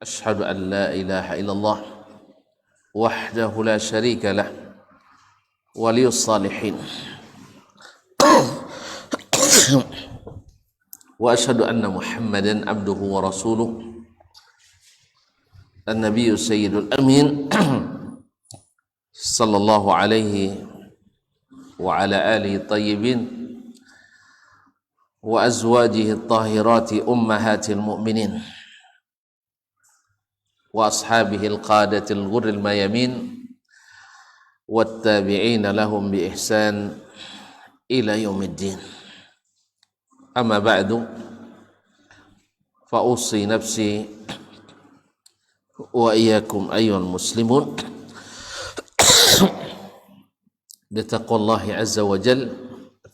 أشهد أن لا إله إلا الله وحده لا شريك له ولي الصالحين وأشهد أن محمدا عبده ورسوله النبي السيد الأمين صلى الله عليه وعلى آله الطيبين وأزواجه الطاهرات أمهات المؤمنين وأصحابه القادة الغر الميامين والتابعين لهم بإحسان إلى يوم الدين. أما بعد فأوصي نفسي وإياكم أيها المسلمون بتقوى الله عز وجل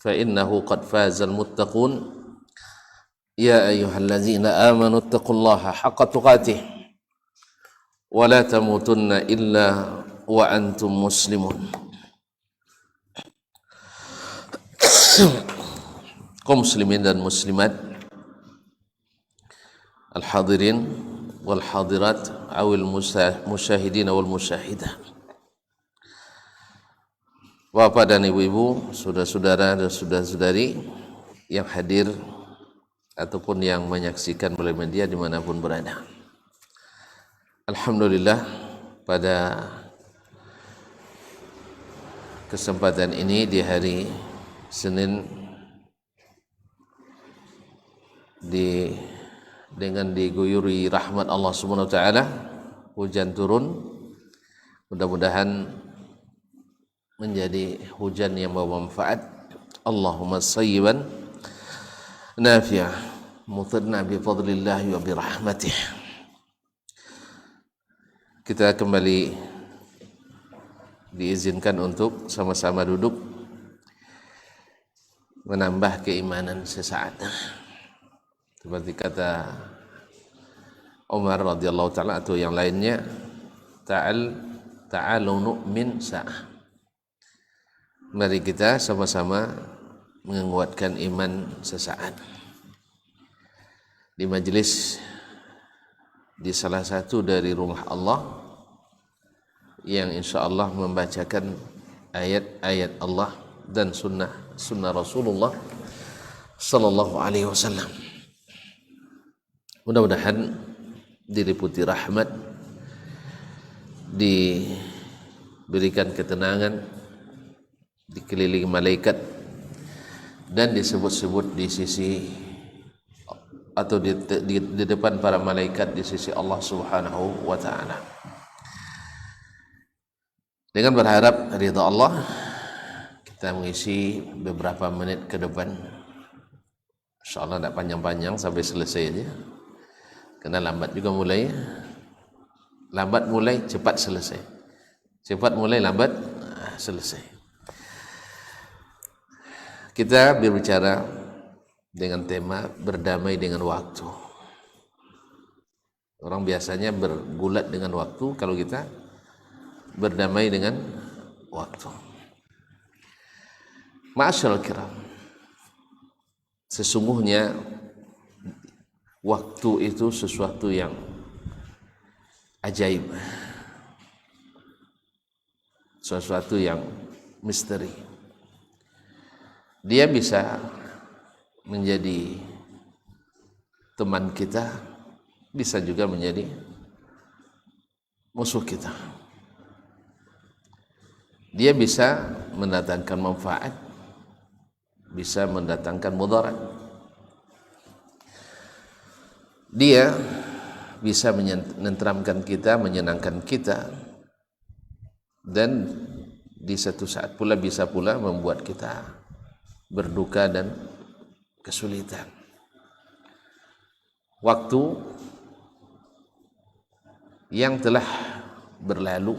فإنه قد فاز المتقون. يا أيها الذين آمنوا اتقوا الله حق تقاته ولا تموتن إلا وأنتم مسلمون. Kaum muslimin dan muslimat, al-hadirin wal hadirat, awil musyahidin wal musyahidah. Bapak dan ibu-ibu, saudara-saudara dan saudara-saudari yang hadir ataupun yang menyaksikan melalui media dimanapun berada. Alhamdulillah, pada kesempatan ini di hari Senin dengan diguyuri rahmat Allah Subhanahu wa taala, hujan turun, mudah-mudahan menjadi hujan yang membawa manfaat. Allahumma sayyiban nafi'ah mutirna bi fadlillah wa bi rahmatih. Kita kembali diizinkan untuk sama-sama duduk menambah keimanan sesaat. Seperti kata Umar radhiyallahu taala atau yang lainnya, ta'alu nu'min sa'ah. Mari kita sama-sama menguatkan iman sesaat. Di majelis di salah satu dari rumah Allah yang insyaallah membacakan ayat-ayat Allah dan sunnah Rasulullah sallallahu alaihi wasallam. Mudah-mudahan diliputi rahmat, diberikan ketenangan, dikelilingi malaikat, dan disebut-sebut di sisi atau di depan para malaikat di sisi Allah Subhanahu wa taala. Dengan berharap ridha Allah, kita mengisi beberapa menit ke depan. Insyaallah tidak panjang-panjang sampai selesai aja. Karena lambat juga mulai. Lambat mulai, cepat selesai. Cepat mulai, lambat selesai. Kita berbicara dengan tema berdamai dengan waktu. Orang biasanya bergulat dengan waktu, kalau kita berdamai dengan waktu. Ma'asyiral kiram, sesungguhnya waktu itu sesuatu yang ajaib, sesuatu yang misteri. Dia bisa menjadi teman kita, bisa juga menjadi musuh kita. Dia bisa mendatangkan manfaat, bisa mendatangkan mudarat. Dia bisa menenteramkan kita, menyenangkan kita, dan di satu saat pula bisa pula membuat kita berduka dan kesulitan. Waktu yang telah berlalu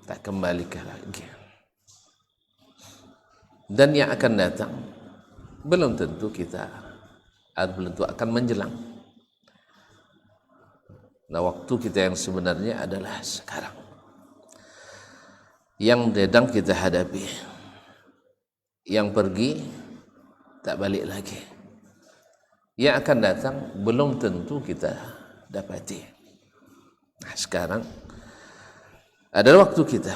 tak kembali lagi, dan yang akan datang belum tentu akan menjelang. Nah, waktu kita yang sebenarnya adalah sekarang, yang sedang kita hadapi, yang pergi tak balik lagi, yang akan datang belum tentu kita dapati. Nah, sekarang adalah waktu kita.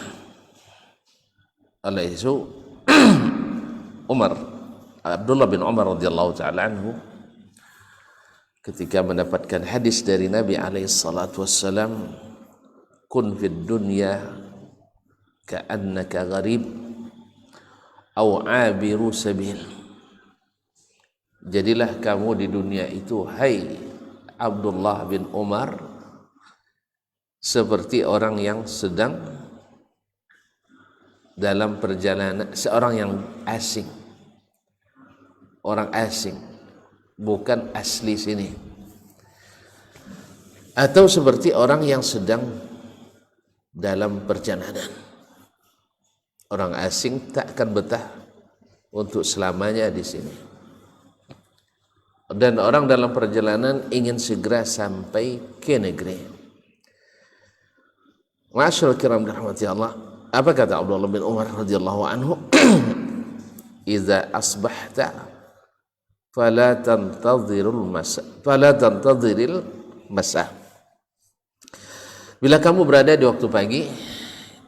Oleh itu Abdullah bin Umar radhiyallahu taala anhu ketika mendapatkan hadis dari Nabi alaihi salatu wassalam, kun fid dunya ka'annaka gharib aw 'abiru sabil. Jadilah kamu di dunia itu, hai Abdullah bin Umar, seperti orang yang sedang dalam perjalanan, seorang yang asing, orang asing, bukan asli sini, atau seperti orang yang sedang dalam perjalanan. Orang asing tak akan betah untuk selamanya di sini, dan orang dalam perjalanan ingin segera sampai ke negeri. Ma'asyiral kiram dirahmati Allah, apa kata Abdullah bin Umar radhiyallahu anhu? Idza asbahta fala tantadhirul masa. Bila kamu berada di waktu pagi,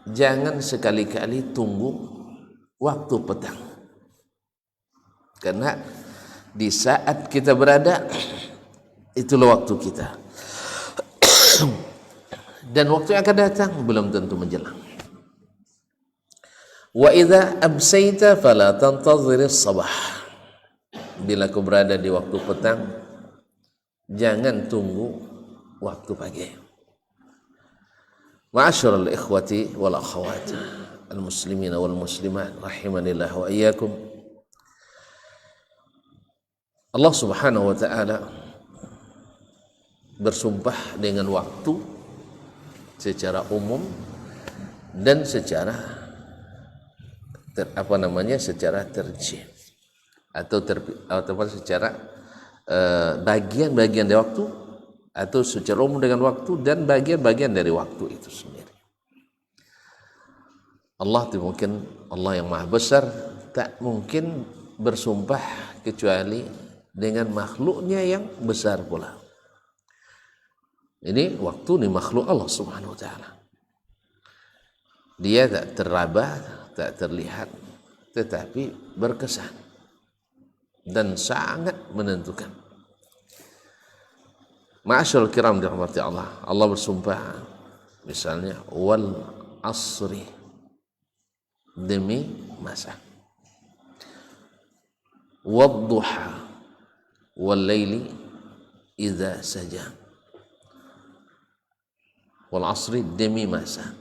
jangan sekali-kali tunggu waktu petang. Karena di saat kita berada, itulah waktu kita. Dan waktu yang akan datang belum tentu menjelang. Wa idza amsayta fala tantadhiris sabah. Bila kau berada di waktu petang, jangan tunggu waktu pagi. Ma'asyiral ikhwati wal akhawat, al muslimina wal muslimat rahimanillah wa iyyakum. Allah Subhanahu wa taala bersumpah dengan waktu secara umum dan secara secara terjih, atau secara bagian-bagian dari waktu, atau secara umum dengan waktu dan bagian-bagian dari waktu itu sendiri. Allah yang maha besar tak mungkin bersumpah kecuali dengan makhluknya yang besar pula. Ini waktu, ini makhluk Allah Subhanahu wa taala. Dia tak teraba, tak terlihat, tetapi berkesan dan sangat menentukan. Ma'asyiral kiram dirahmati Allah, Allah bersumpah misalnya wal asri, demi masa, wad duha wal laili idza saja. Wal asri demi masa,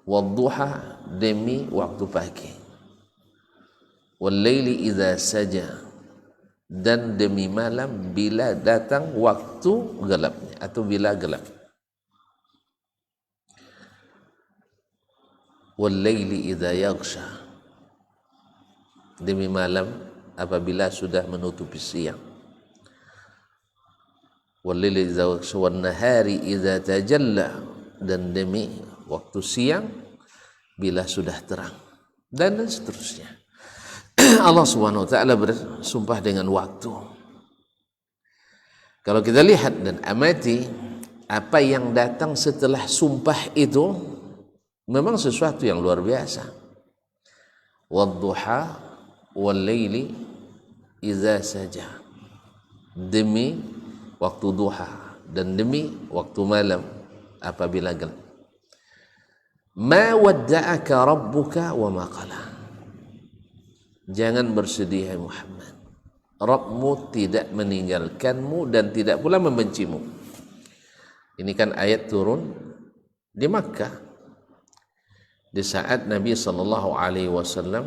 wad duha demi waktu pagi, wal laili idza saja dan demi malam bila datang waktu gelapnya atau bila gelap. Wal laili idza yaghsha, demi malam apabila sudah menutupi siang. Wal laili idza yaghsha wan nahari idza tajalla, dan demi waktu siang bila sudah terang, dan seterusnya. Allah Subhanahu wa taala bersumpah dengan waktu. Kalau kita lihat dan amati apa yang datang setelah sumpah itu, memang sesuatu yang luar biasa. Wadduha wal laili idza saja, demi waktu duha dan demi waktu malam apabila gelap. Ma wadda'aka rabbuka wa ma qala. Jangan bersedih hai Muhammad, Rabbmu tidak meninggalkanmu dan tidak pula membencimu. Ini kan ayat turun di Makkah di saat Nabi SAW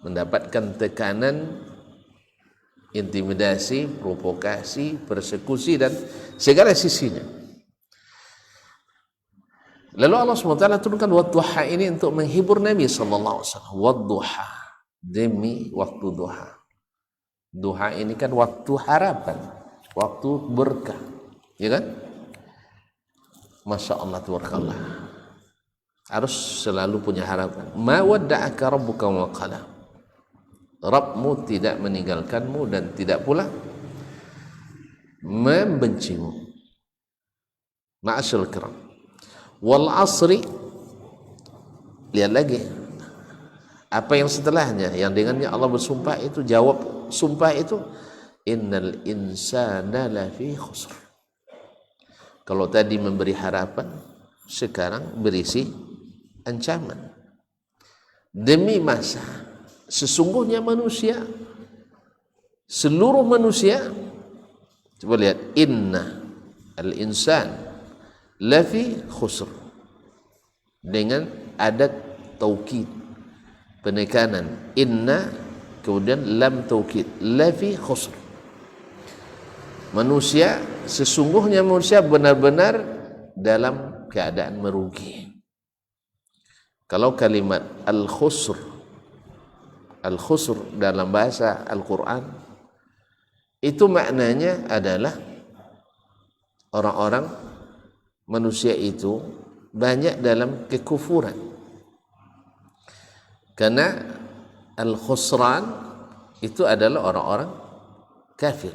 mendapatkan tekanan, intimidasi, provokasi, persekusi dan segala sisinya. Lalu Allah SWT turunkan wadduha ini untuk menghibur Nabi SAW. Wadduha, demi waktu duha. Duha ini kan waktu harapan, waktu berkah, ya kan? Masya Allah, tabarakallah. Harus selalu punya harapan. Ma wadda'aka rabbuka wa qala. Rabbmu tidak meninggalkanmu dan tidak pula membencimu. Ma'asyarul kiram. Wal asri, lihat lagi apa yang setelahnya, yang dengannya Allah bersumpah itu, jawab sumpah itu, innal insana lafi khusr. Kalau tadi memberi harapan, sekarang berisi ancaman. Demi masa, sesungguhnya manusia, seluruh manusia, coba lihat, inna al insan lafi khusr, dengan adat taukid, penekanan inna, kemudian lam taukid, lafi khusr. Manusia, sesungguhnya manusia benar-benar dalam keadaan merugi. Kalau kalimat al-khusr dalam bahasa Al-Quran itu maknanya adalah orang-orang, manusia itu banyak dalam kekufuran. Karena al-khusran itu adalah orang-orang kafir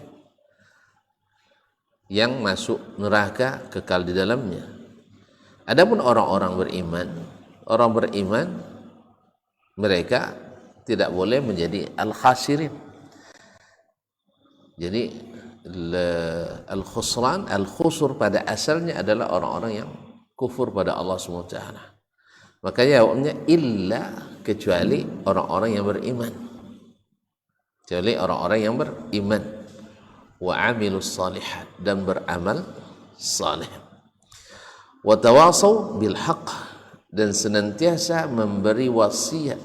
yang masuk neraka, kekal di dalamnya. Adapun orang-orang beriman, mereka tidak boleh menjadi al-khasirin. Jadi al-khusr pada asalnya adalah orang-orang yang kufur pada Allah SWT. Makanya jawabnya illa, kecuali orang-orang yang beriman, wa amilus salihat, dan beramal salih, wa tawasaw bil haqq, dan senantiasa memberi wasiat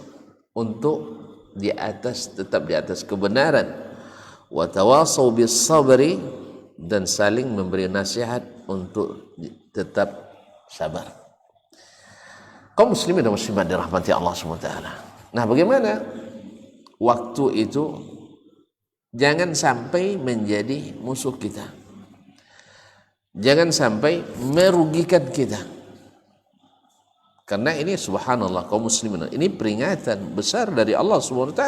untuk tetap di atas kebenaran, wa tawasaw bis sabri, dan saling memberi nasihat untuk tetap sabar. Kaum muslimin dan muslimat dirahmati Allah SWT. Nah, bagaimana waktu itu jangan sampai menjadi musuh kita, jangan sampai merugikan kita. Karena ini subhanallah kaum muslimin, ini peringatan besar dari Allah SWT,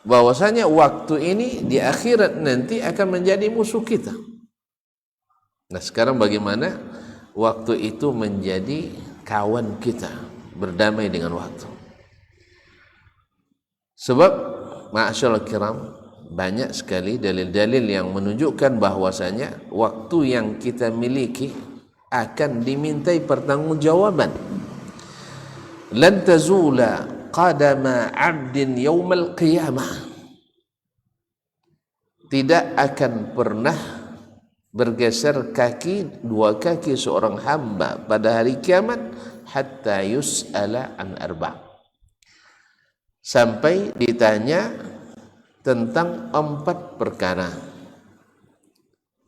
bahwasanya waktu ini di akhirat nanti akan menjadi musuh kita. Nah, sekarang bagaimana waktu itu menjadi kawan kita, berdamai dengan waktu. Sebab ma'asyarul kiram, banyak sekali dalil-dalil yang menunjukkan bahwasanya waktu yang kita miliki akan dimintai pertanggungjawaban. Lan tazula qadama 'abdin yaumal qiyamah, tidak akan pernah bergeser dua kaki seorang hamba pada hari kiamat, hatta yus'ala an arba', sampai ditanya tentang 4 perkara.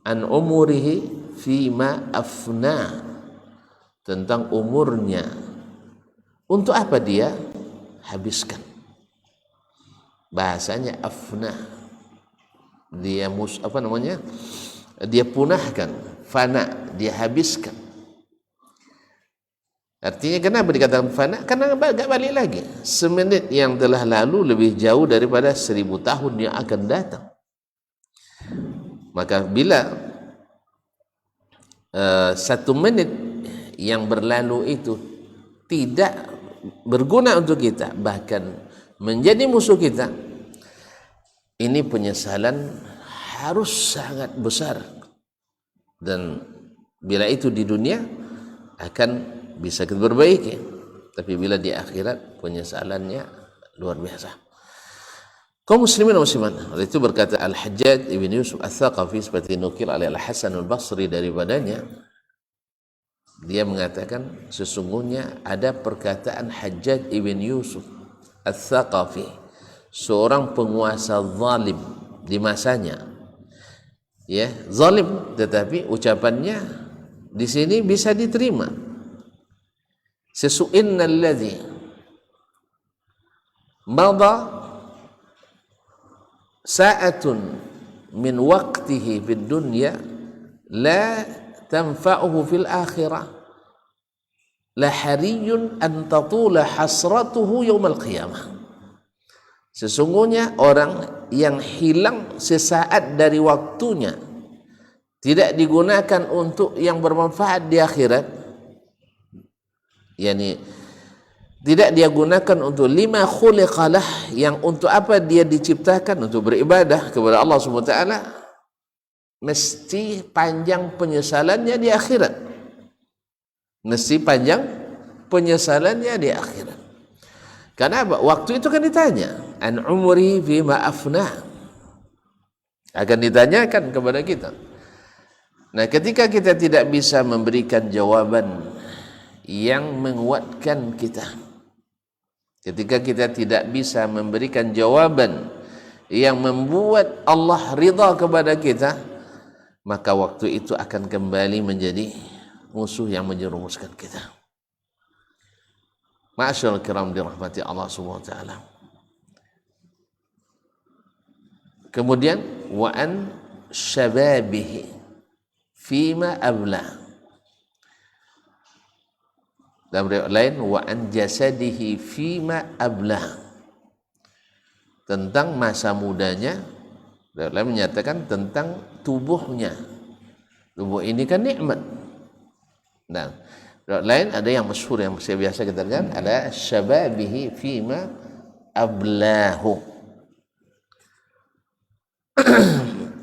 An umurihi fima afna, tentang umurnya, untuk apa dia habiskan. Bahasanya afna, dia dia punahkan, fana, dia habiskan. Artinya kenapa dikatakan fana? Karena gak balik lagi. Semenit yang telah lalu lebih jauh daripada 1000 tahun yang akan datang. Maka bila 1 menit yang berlalu itu tidak berguna untuk kita, bahkan menjadi musuh kita, ini penyesalan harus sangat besar. Dan bila itu di dunia akan bisa kita perbaiki, tapi bila di akhirat penyesalannya luar biasa. Kaum muslimin dan muslimat, oleh itu berkata Al-Hajjaj ibn Yusuf Al-Thaqafi, seperti nukil oleh Al-Hasan Al-Basri daripadanya, dia mengatakan sesungguhnya ada perkataan Hajjaj ibn Yusuf Al-Thaqafi, seorang penguasa zalim di masanya, ya, zalim, tetapi ucapannya di sini bisa diterima. Innal ladzi madha sa'atun min waqtihi fid dunya la tanfa'uhu fil akhirah la hariyun an tatula hasratuhu yaumal qiyamah. Sesungguhnya orang yang hilang sesaat dari waktunya tidak digunakan untuk yang bermanfaat di akhirat, yakni tidak dia gunakan untuk lima khuliqalah, yang untuk apa dia diciptakan, untuk beribadah kepada Allah Subhanahu wa taala, mesti panjang penyesalannya di akhirat. Mesti panjang penyesalannya di akhirat. Karena apa? Waktu itu kan ditanya, an umri fima afna. Akan ditanyakan kepada kita. Nah, ketika kita tidak bisa memberikan jawaban yang menguatkan kita, ketika kita tidak bisa memberikan jawaban yang membuat Allah ridha kepada kita, maka waktu itu akan kembali menjadi musuh yang menjerumuskan kita. Ma'asyiral kiram dirahmati Allah Subhanahu wa taala. Kemudian wa an syababihi fima abla. Dalam riwayat lain wa an jasadihi fima abla. Tentang masa mudanya, riwayat lain menyatakan tentang tubuhnya. Tubuh ini kan nikmat. Nah, riwayat lain ada yang masyhur yang biasa kita dengar, ada syababihi fima ablahu.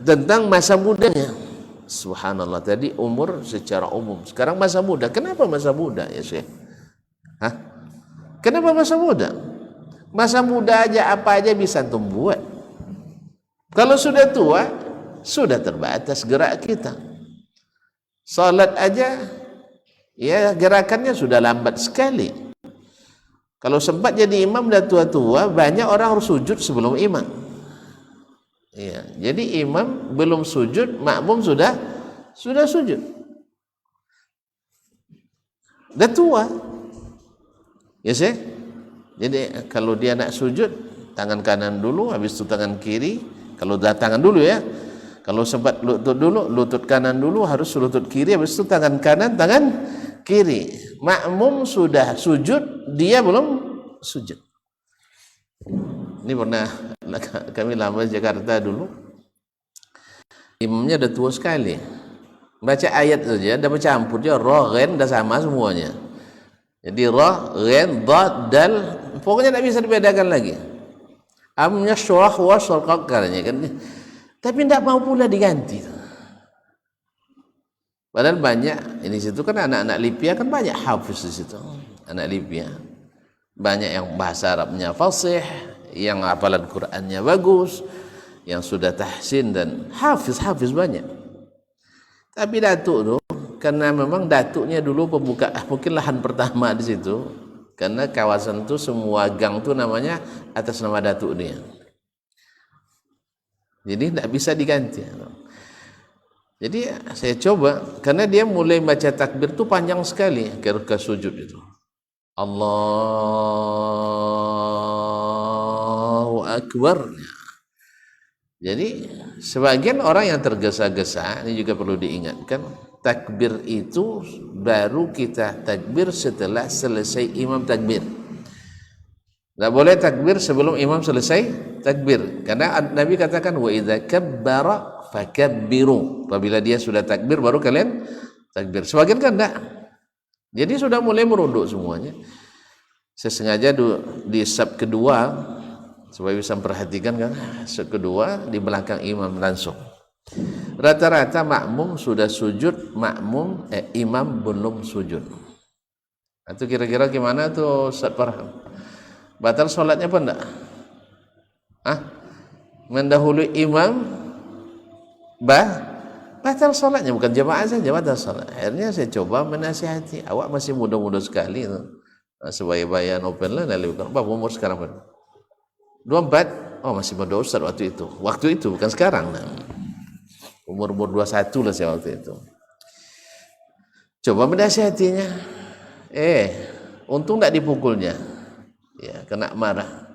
Tentang masa mudanya. Subhanallah, tadi umur secara umum, sekarang masa muda. Kenapa masa muda ya Syekh? Hah? Kenapa masa muda? Masa muda aja apa aja bisa antum buat. Kalau sudah tua, sudah terbatas gerak kita. Salat aja ya gerakannya sudah lambat sekali. Kalau sempat jadi imam dah tua-tua, banyak orang harus sujud sebelum imam. Ya, jadi imam belum sujud, makmum sudah sujud. Dah tua. Ya sih. Jadi kalau dia nak sujud, tangan kanan dulu, habis itu tangan kiri. Kalau dah tangan dulu ya. Kalau sempat lutut dulu, lutut kanan dulu, harus lutut kiri, habis itu tangan kanan, tangan kiri. Makmum sudah sujud, dia belum sujud. Ini pernah kami lama di Jakarta dulu, imamnya udah tua sekali, baca ayat saja dah bercampur dia, ra ghain dah sama semuanya. Jadi ra ghain dad dal, pokoknya tak bisa dibedakan lagi. Amnya syurah wa syarqaq katanya kan, tapi tidak mau pula diganti. Padahal banyak ini situ kan anak-anak Libya kan banyak hafiz di situ, anak Libya banyak yang bahasa Arabnya fasih, yang hafalan Qur'annya bagus, yang sudah tahsin dan hafiz banyak. Tapi datuk tu, karena memang datuknya dulu pembuka, mungkin lahan pertama di situ, karena kawasan tu semua gang tu namanya atas nama datuk dia. Jadi tidak bisa diganti. Jadi saya coba, karena dia mulai baca takbir tu panjang sekali ke sujud itu. Allahu Akbar. Jadi sebagian orang yang tergesa-gesa, ini juga perlu diingatkan, takbir itu baru kita takbir setelah selesai imam takbir. Tidak boleh takbir sebelum imam selesai takbir, karena Nabi katakan wa idza kabbara fakabbiru. Apabila dia sudah takbir baru kalian takbir. Sebagian kan enggak. Jadi sudah mulai merunduk semuanya. Saya sengaja di sab kedua supaya bisa memperhatikan kan, sab kedua di belakang imam langsung. Rata-rata makmum sudah sujud, imam belum sujud. Itu kira-kira gimana tuh Ustaz Farhan? Batal sholatnya apa enggak? Mendahului imam batal sholatnya, bukan jamaah saja batal sholat. Akhirnya saya coba menasihati, awak masih muda-muda sekali tu. Sebaya-baya open lah, berapa umur sekarang? 24. Oh, masih muda Ustaz waktu itu. Waktu itu bukan sekarang. Umur 21 lah saya waktu itu. Coba menasihatinya. Untung tak dipukulnya. Ya, kena marah.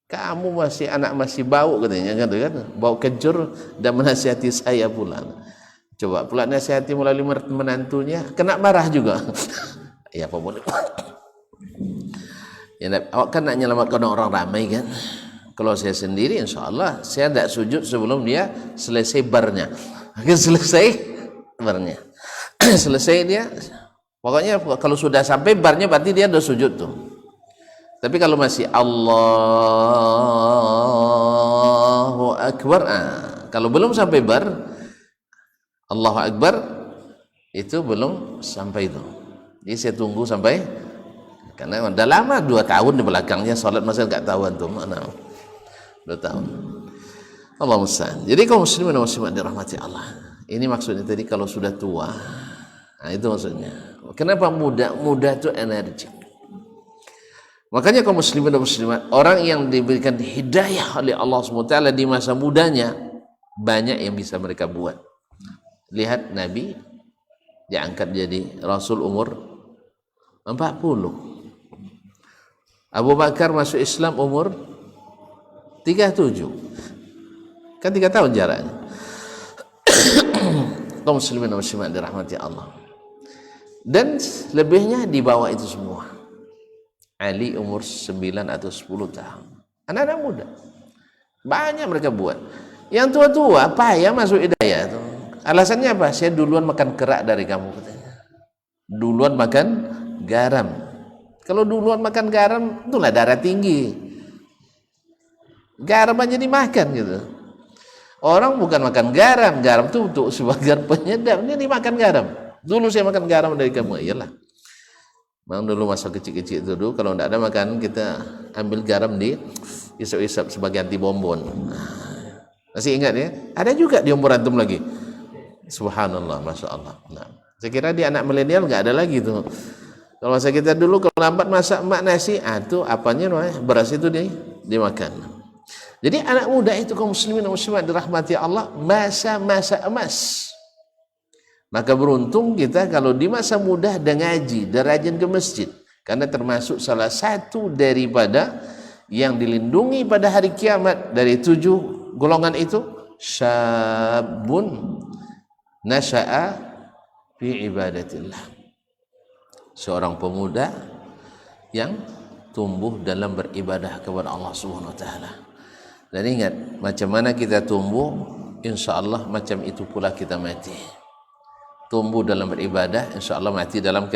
Kamu masih anak, masih bau katanya kan, bau kencur, dan menasihati saya pula. Coba pula nasihati melalui menantunya, kena marah juga. Ya apa boleh. Ya, awak kan nak menyelamatkan orang ramai kan. Kalau saya sendiri insya Allah saya tidak sujud sebelum dia selesai barnya. Selesai barnya. Selesai dia, pokoknya kalau sudah sampai barnya berarti dia udah sujud tuh. Tapi kalau masih Allahu Akbar, kalau belum sampai bar Allahu Akbar, itu belum sampai itu. Jadi saya tunggu sampai, karena udah lama 2 tahun di belakangnya sholat, masa nggak tahu antum mana 2 tahun. Allah musta'an. Jadi kaum muslimin dan muslimat dirahmati Allah, ini maksudnya tadi kalau sudah tua, nah itu maksudnya. Kenapa muda? Muda itu energi. Makanya kaum muslimin dan muslimat, orang yang diberikan hidayah oleh Allah SWT di masa mudanya, banyak yang bisa mereka buat. Lihat Nabi diangkat jadi Rasul umur 40. Abu Bakar masuk Islam umur 37. Kan 3 tahun jaraknya. Kaum muslimin dan muslimat dirahmati Allah. Dan lebihnya di bawah itu semua. Ali umur 9 atau 10 tahun. Anak-anak muda. Banyak mereka buat. Yang tua-tua payah masuk hidayah itu. Alasannya apa? Saya duluan makan kerak dari kamu katanya. Duluan makan garam. Kalau duluan makan garam, itulah darah tinggi. Garam aja dimakan gitu. Orang bukan makan garam. Garam itu untuk sebagai penyedap. Ini dimakan garam. Dulu saya makan garam dari kamu. Iyalah. Memang dulu masa kecil-kecil itu dulu, kalau tidak ada makan, kita ambil garam di isap-isap sebagai anti bonbon. Masih ingat ya? Ada juga di umur antum lagi. Subhanallah, masya Allah. Nah, saya kira di anak milenial nggak ada lagi tuh. Kalau masa kita dulu kalau lambat masak emak nasi, tuh apanya beras itu dimakan. Jadi anak muda itu kaum muslimin dan muslimat dirahmati Allah, masa-masa emas. Maka beruntung kita kalau di masa muda dan ngaji dan rajin ke masjid, karena termasuk salah satu daripada yang dilindungi pada hari kiamat dari 7 golongan itu, syabun nasya'a fi ibadatillah, seorang pemuda yang tumbuh dalam beribadah kepada Allah Subhanahu wa taala. Dan ingat, macam mana kita tumbuh, insyaallah macam itu pula kita mati. Tumbuh dalam beribadah, insyaallah mati dalam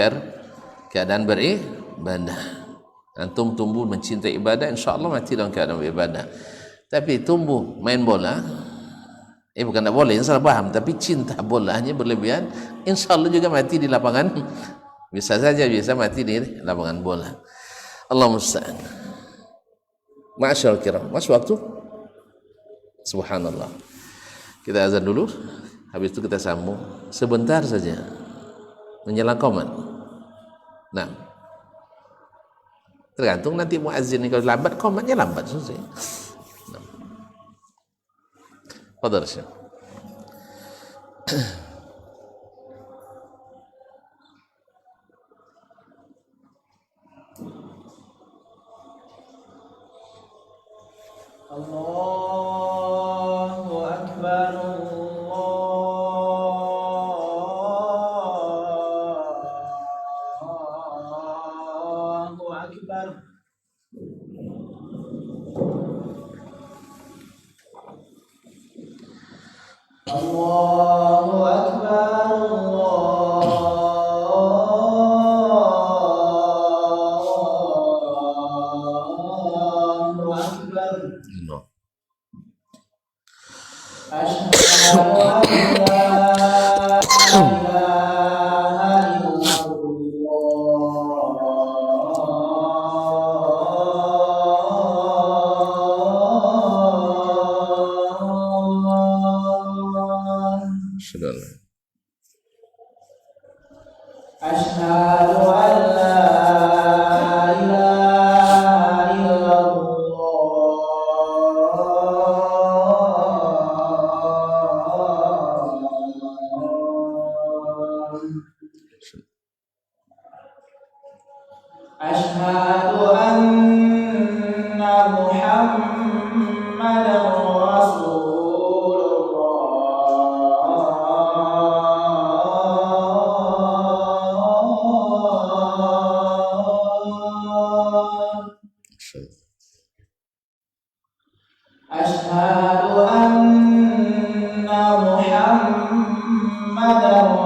keadaan beribadah. Antum tumbuh mencintai ibadah, insyaallah mati dalam keadaan beribadah. Tapi tumbuh main bola, bukan tak boleh, salah paham, tapi cinta bolanya berlebihan, insyaallah juga mati di lapangan. Bisa saja bisa mati di lapangan bola. Allah musta'an. Ma'asyarul kiram, mas waktu? Subhanallah. Kita azan dulu. Habis itu kita sambung sebentar saja menjelang qomat. Nah, tergantung nanti muazzin, kalau lambat qomatnya lambat selesai. Nah. Fadhal Syekh. Allahu Akbar. Allahu Akbar, Allahu Akbar. Asyhadu an la ilaha illallah. Asyhadu an la ilaha illallah. Asyhadu anna Muhammadan Asyhadu anna Muhammadan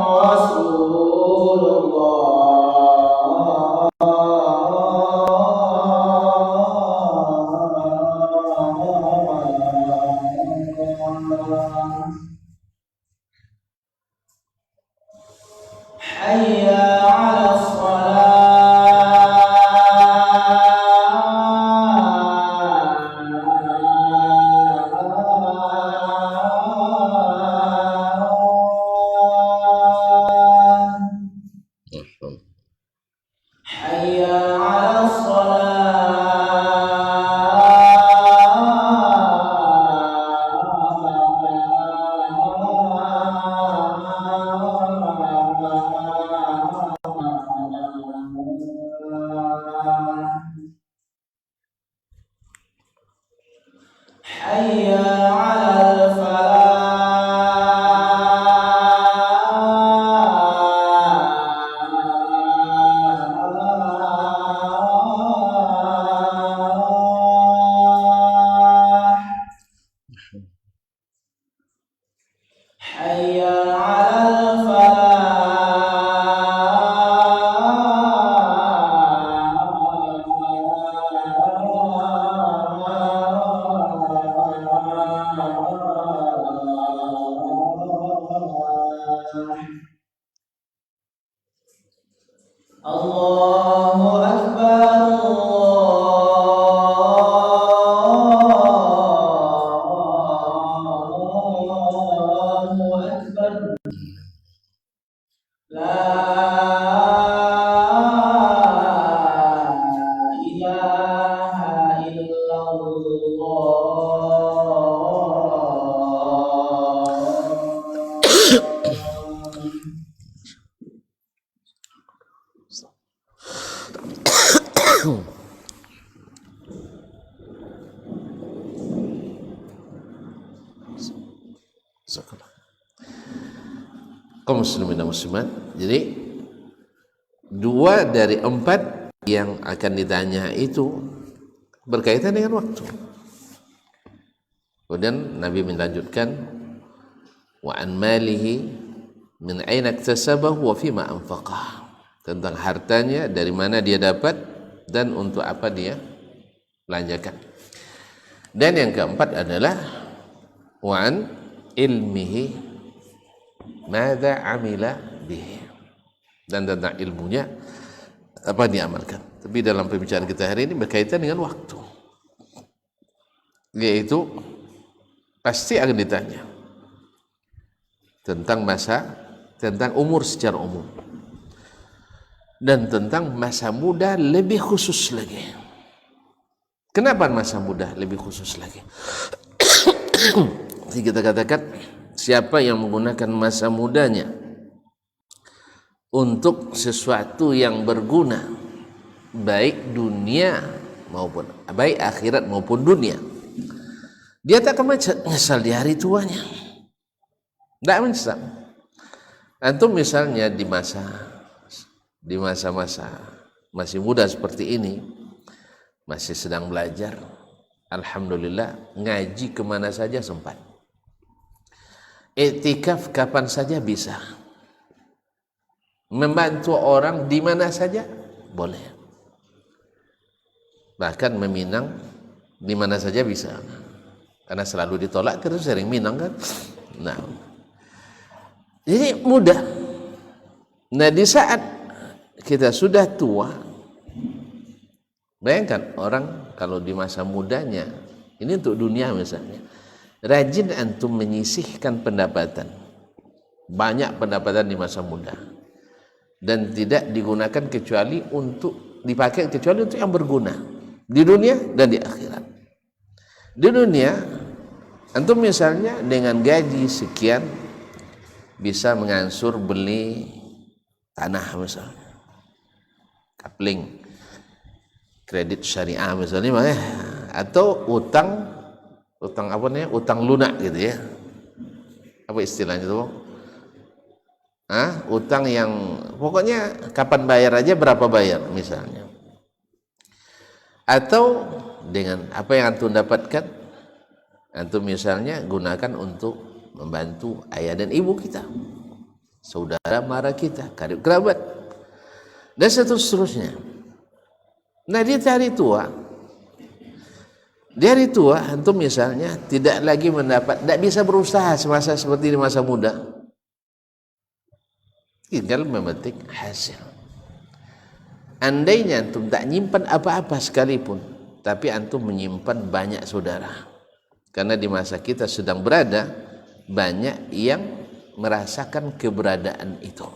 حي على الفلاح حي على الفلاح الله أكبر الله أكبر لا إله إلا الله Kaum muslimin dan muslimat, jadi 2 dari 4 yang akan ditanya itu berkaitan dengan waktu. Kemudian Nabi melanjutkan, wa an malihi min aina iktasabahu wa fima anfaqah, tentang hartanya dari mana dia dapat dan untuk apa dia belanjakan. Dan yang keempat adalah wa an ilmihi madza amila bihi, dan tentang ilmunya apa diamalkan. Tapi dalam pembicaraan kita hari ini berkaitan dengan waktu, yaitu pasti akan ditanya tentang masa, tentang umur secara umum, dan tentang masa muda lebih khusus lagi. Kenapa masa muda lebih khusus lagi? Jadi kita katakan, siapa yang menggunakan masa mudanya untuk sesuatu yang berguna, baik dunia maupun baik akhirat maupun dunia, dia tak akan menyesal di hari tuanya. Tidak menyesal. Antum misalnya di masa-masa masih muda seperti ini, masih sedang belajar, alhamdulillah ngaji kemana saja sempat. Iktikaf kapan saja bisa. Membantu orang di mana saja boleh. Bahkan meminang di mana saja bisa. Karena selalu ditolak, terus sering minang kan. Nah, jadi mudah. Nah, di saat kita sudah tua, bayangkan orang kalau di masa mudanya, ini untuk dunia misalnya, rajin antum menyisihkan pendapatan, banyak pendapatan di masa muda, dan tidak digunakan kecuali untuk dipakai kecuali untuk yang berguna di dunia dan di akhirat. Di dunia antum misalnya dengan gaji sekian bisa mengansur beli tanah misalnya, kapling, kredit syariah misalnya, atau utang apa namanya, utang lunak gitu ya, apa istilahnya itu, utang yang pokoknya kapan bayar aja, berapa bayar misalnya. Atau dengan apa yang antum dapatkan, antum misalnya gunakan untuk membantu ayah dan ibu kita, saudara mara kita, karib kerabat, dan seterusnya. Nah, di hari tua antum misalnya tidak lagi mendapat, tidak bisa berusaha semasa seperti di masa muda, tinggal memetik hasil. Andainya antum tak nyimpan apa-apa sekalipun, tapi antum menyimpan banyak saudara, karena di masa kita sedang berada banyak yang merasakan keberadaan itu.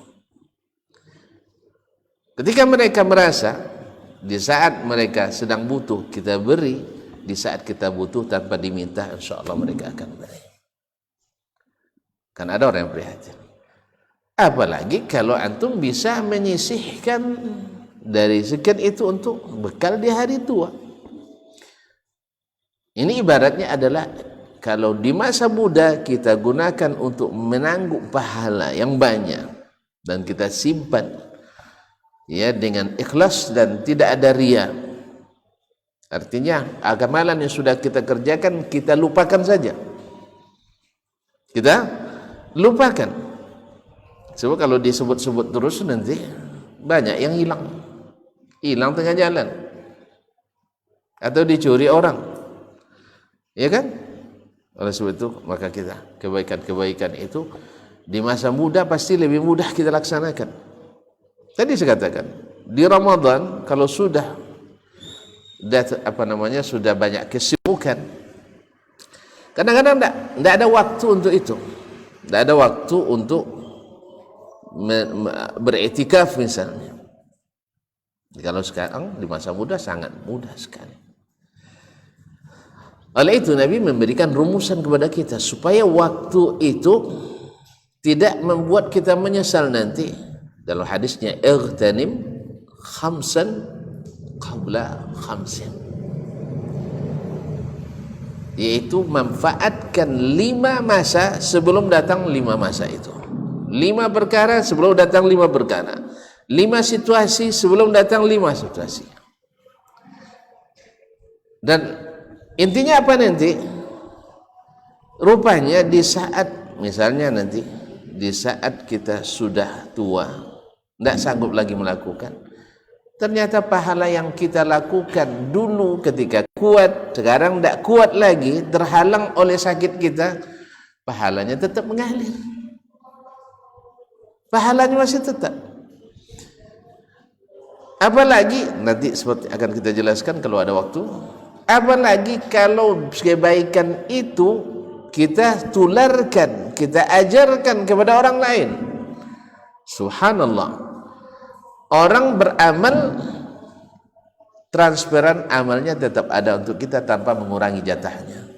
Ketika mereka merasa di saat mereka sedang butuh kita beri, di saat kita butuh tanpa diminta, insya Allah mereka akan beri. Kan ada orang yang prihatin. Apalagi kalau antum bisa menyisihkan dari sekian itu untuk bekal di hari tua. Ini ibaratnya adalah kalau di masa muda kita gunakan untuk menanggung pahala yang banyak dan kita simpan ya dengan ikhlas dan tidak ada riya. Artinya amalan yang sudah kita kerjakan kita lupakan saja. Kita lupakan. Sebab kalau disebut-sebut terus nanti banyak yang hilang tengah jalan atau dicuri orang, ya kan? Oleh sebab itu maka kita kebaikan itu di masa muda pasti lebih mudah kita laksanakan. Tadi saya katakan di Ramadan kalau sudah sudah banyak kesibukan, kadang-kadang tidak ada waktu untuk itu, tidak ada waktu untuk beriktikaf misalnya. Kalau sekarang di masa muda sangat mudah sekali. Oleh itu Nabi memberikan rumusan kepada kita supaya waktu itu tidak membuat kita menyesal nanti. Dalam hadisnya igtanim khamsan qabla khamsin, yaitu manfaatkan 5 masa sebelum datang 5 masa itu. 5 perkara sebelum datang 5 perkara. 5 situasi sebelum datang 5 situasi. Dan intinya apa nanti? Rupanya di saat misalnya nanti di saat kita sudah tua, tidak sanggup lagi melakukan, ternyata pahala yang kita lakukan dulu ketika kuat, sekarang tidak kuat lagi, terhalang oleh sakit kita, pahalanya tetap mengalir. Pahalanya masih tetap. Apalagi nanti seperti akan kita jelaskan kalau ada waktu. Apalagi kalau kebaikan itu kita tularkan, kita ajarkan kepada orang lain. Subhanallah. Orang beramal, transferan amalnya tetap ada untuk kita tanpa mengurangi jatahnya.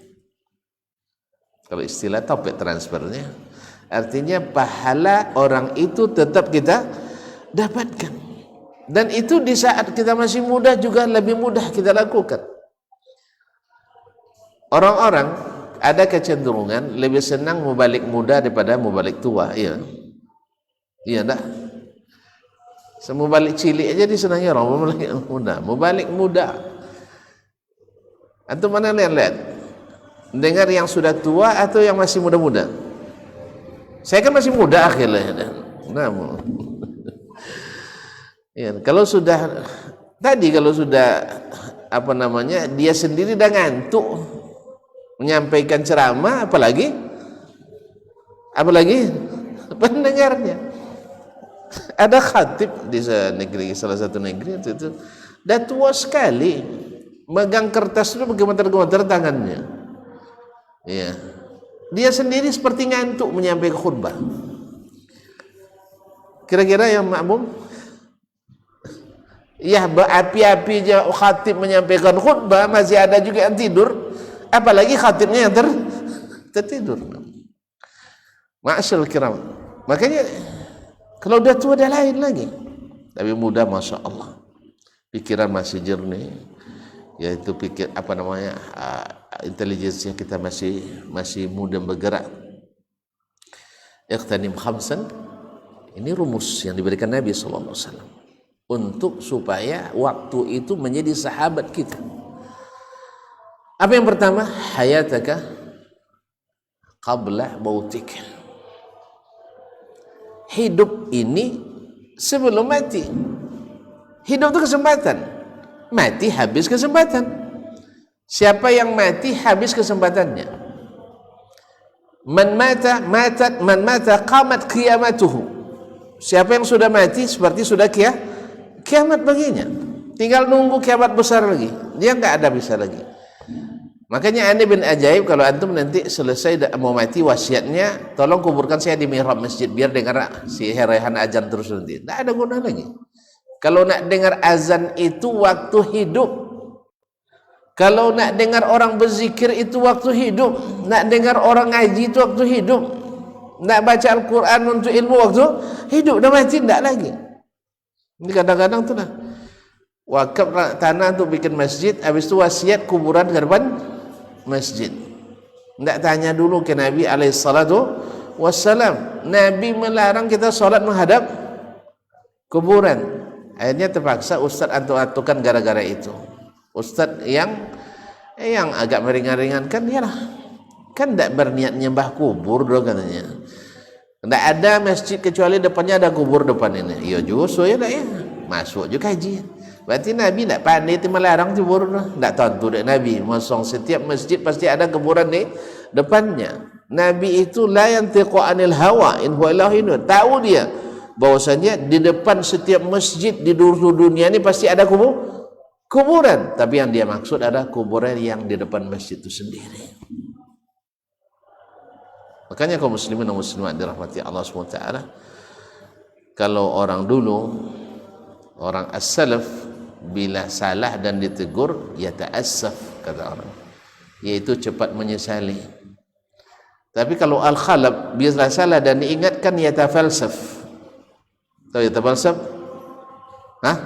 Kalau istilah topik transfernya, artinya pahala orang itu tetap kita dapatkan. Dan itu di saat kita masih muda juga lebih mudah kita lakukan. Orang-orang ada kecenderungan lebih senang mubalik muda daripada mubalik tua, iya. Iya enggak? Semubalik cilik aja disenangi orang mubalik muda. Antum mana lihat? Dengar yang sudah tua atau yang masih muda-muda? Saya kan masih muda akhirnya. Namun ya, kalau sudah dia sendiri dah ngantuk menyampaikan ceramah, apalagi pendengarnya. Ada khatib di salah satu negeri itu dah tua sekali, megang kertas itu bergemeter-gemeter tangannya. Ya, dia sendiri seperti ngantuk menyampaikan khutbah. Kira-kira yang makmum, ya berapi-api aja khatib menyampaikan khutbah, masih ada juga yang tidur, apalagi khatibnya yang tertidur. Ma'asyil kiram. Makanya kalau udah tua dah lain lagi. Tapi muda Masya Allah, pikiran masih jernih, yaitu intelijensia kita masih muda bergerak. Iqtanim khamsan, ini rumus yang diberikan Nabi SAW untuk supaya waktu itu menjadi sahabat kita. Apa yang pertama? Hayataka qabla mautik. Hidup ini sebelum mati. Hidup itu kesempatan, mati habis kesempatan. Siapa yang mati habis kesempatannya. Man mata qamat qiyamatuhu. Siapa yang sudah mati seperti sudah kiamat baginya. Tinggal nunggu kiamat besar lagi. Dia enggak ada bisa lagi. Makanya aneh bin ajaib kalau antum nanti selesai mau mati wasiatnya, tolong kuburkan saya di mihrab masjid biar dengar si herehan azan terus nanti. Tidak ada guna lagi. Kalau nak dengar azan itu waktu hidup. Kalau nak dengar orang berzikir itu waktu hidup. Nak dengar orang ngaji itu waktu hidup. Nak baca Al-Quran untuk ilmu waktu hidup. Dah mati tidak lagi. Ini kadang-kadang tu lah. Wakaf tanah untuk bikin masjid, habis itu wasiat kuburan ke depan masjid. Tidak tanya dulu ke Nabi SAW. Nabi melarang kita sholat menghadap kuburan. Akhirnya terpaksa Ustaz antuk-antukan gara-gara itu. Ustaz yang agak meringan-ringankan, yalah, kan tidak berniat nyembah kubur dong katanya. Tidak ada masjid kecuali depannya ada kubur depan ini. Ya justru ya, ya masuk juga kaji. Berarti Nabi tidak pandai itu melarang kubur. Tidak tentu dek Nabi. Masang setiap masjid pasti ada kuburan di depannya. Nabi itu la yantiqu anil hawa in huwa illa wahyun. Tahu dia bahwasanya di depan setiap masjid di seluruh dunia ini pasti ada kuburan. Tapi yang dia maksud ada kuburan yang di depan masjid itu sendiri. Makanya kaum muslimin dan muslimat dirahmati Allah SWT, kalau orang dulu, orang as-salaf, bila salah dan ditegur, ya ta'assaf, kata orang, yaitu cepat menyesali. Tapi kalau al-khalaf, bila salah dan diingatkan, ya tafalsaf. Tahu ya tafalsaf? Hah?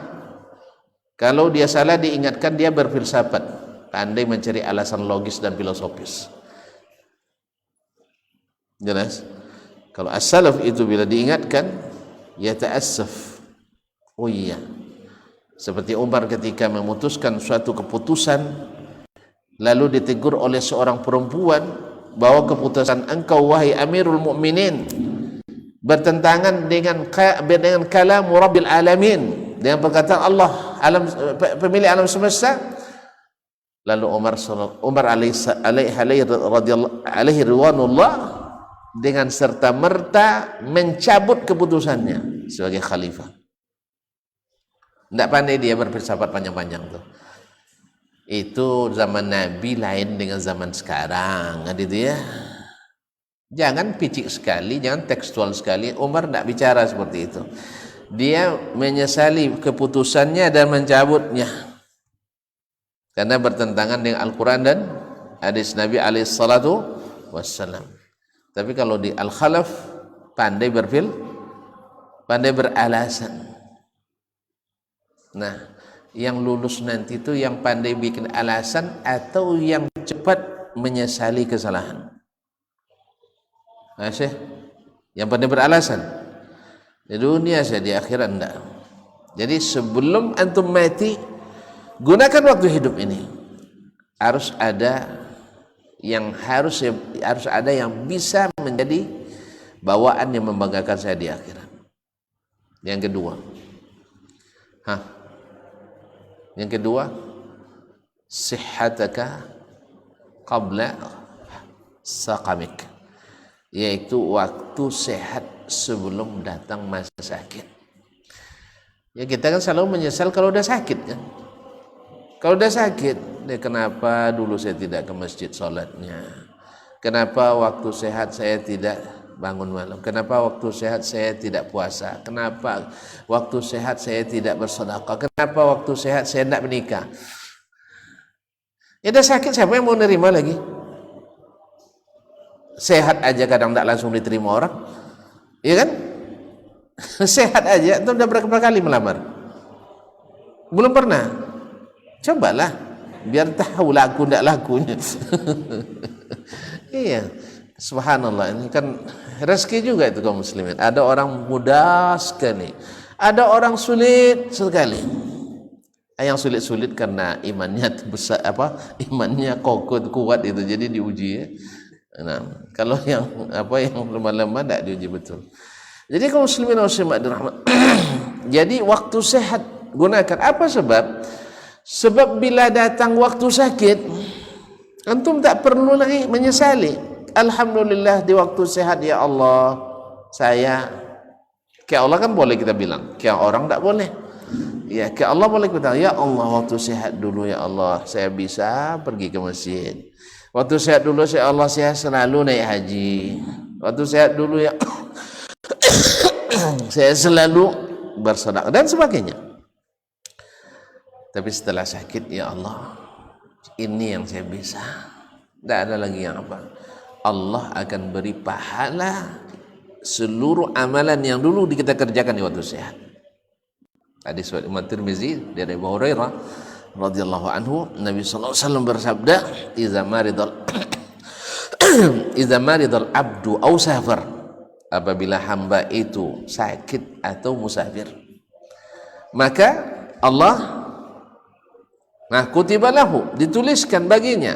Kalau dia salah diingatkan, dia berfilsafat, pandai mencari alasan logis dan filosofis. Jelas? Kalau as-salaf itu bila diingatkan, ya ta'assaf. Oh iya, seperti Umar ketika memutuskan suatu keputusan lalu ditegur oleh seorang perempuan bahwa keputusan engkau wahai Amirul Mukminin bertentangan dengan kalam Rabbil Alamin, dengan perkataan Allah, pemilik alam semesta. Lalu Umar alaihi ridwanullah dengan serta merta mencabut keputusannya sebagai khalifah. Tidak pandai dia berfilsafat panjang-panjang tuh. Itu zaman Nabi lain dengan zaman sekarang, kan itu ya. Jangan picik sekali, jangan tekstual sekali. Umar tidak bicara seperti itu. Dia menyesali keputusannya dan mencabutnya karena bertentangan dengan Al-Quran dan hadis Nabi SAW. Tapi kalau di al-khalaf pandai pandai beralasan. Nah, yang lulus nanti itu yang pandai bikin alasan atau yang cepat menyesali kesalahan. Masih? Yang pandai beralasan. Di dunia saja, di akhirat enggak. Jadi sebelum antum mati, gunakan waktu hidup ini. Harus ada yang bisa menjadi bawaan yang membanggakan saya di akhirat. Yang kedua, sihhataka qabla saqamik, yaitu waktu sehat sebelum datang masa sakit. Ya kita kan selalu menyesal kalau udah sakit kan. Kalau udah sakit, kenapa dulu saya tidak ke masjid sholatnya? Kenapa waktu sehat saya tidak bangun malam? Kenapa waktu sehat saya tidak puasa? Kenapa waktu sehat saya tidak bersedekah? Kenapa waktu sehat saya tidak menikah? Ya udah sakit, siapa yang mau nerima lagi? Sehat aja kadang tidak langsung diterima orang, iya kan? Sehat aja, itu udah berapa kali melamar? Belum pernah. Cobalah biar tahu laku tidak lakunya. Iya, subhanallah, ini kan rezeki juga itu kaum muslimin. Ada orang mudah sekali, ada orang sulit sekali. Yang sulit-sulit karena imannya besar, imannya kokoh kuat itu, jadi diuji ya. Nah, kalau yang lemah-lemah tidak diuji betul. Jadi kaum muslimin muslimat dirahmat. Jadi waktu sehat gunakan. Apa sebab? Sebab bila datang waktu sakit, antum tak perlu lagi menyesali. Alhamdulillah di waktu sehat ya Allah, saya ke Allah kan boleh kita bilang, ke orang tak boleh. Ya ke Allah boleh kita, ya Allah waktu sehat dulu ya Allah, saya bisa pergi ke masjid. Waktu sehat dulu ya Allah, saya selalu naik haji. Waktu sehat dulu ya saya selalu bersedekah dan sebagainya. Tapi setelah sakit, ya Allah, ini yang saya bisa. Tidak ada lagi yang apa. Allah akan beri pahala seluruh amalan yang dulu kita kerjakan di waktu sehat. Hadis riwayat Imam Tirmizi dari Abu Hurairah, radhiyallahu anhu, Nabi sallallahu alaihi wasallam bersabda, "Idza maridal abdu aw safar." Apabila hamba itu sakit atau musafir, maka Allah kutiba lahu, dituliskan baginya,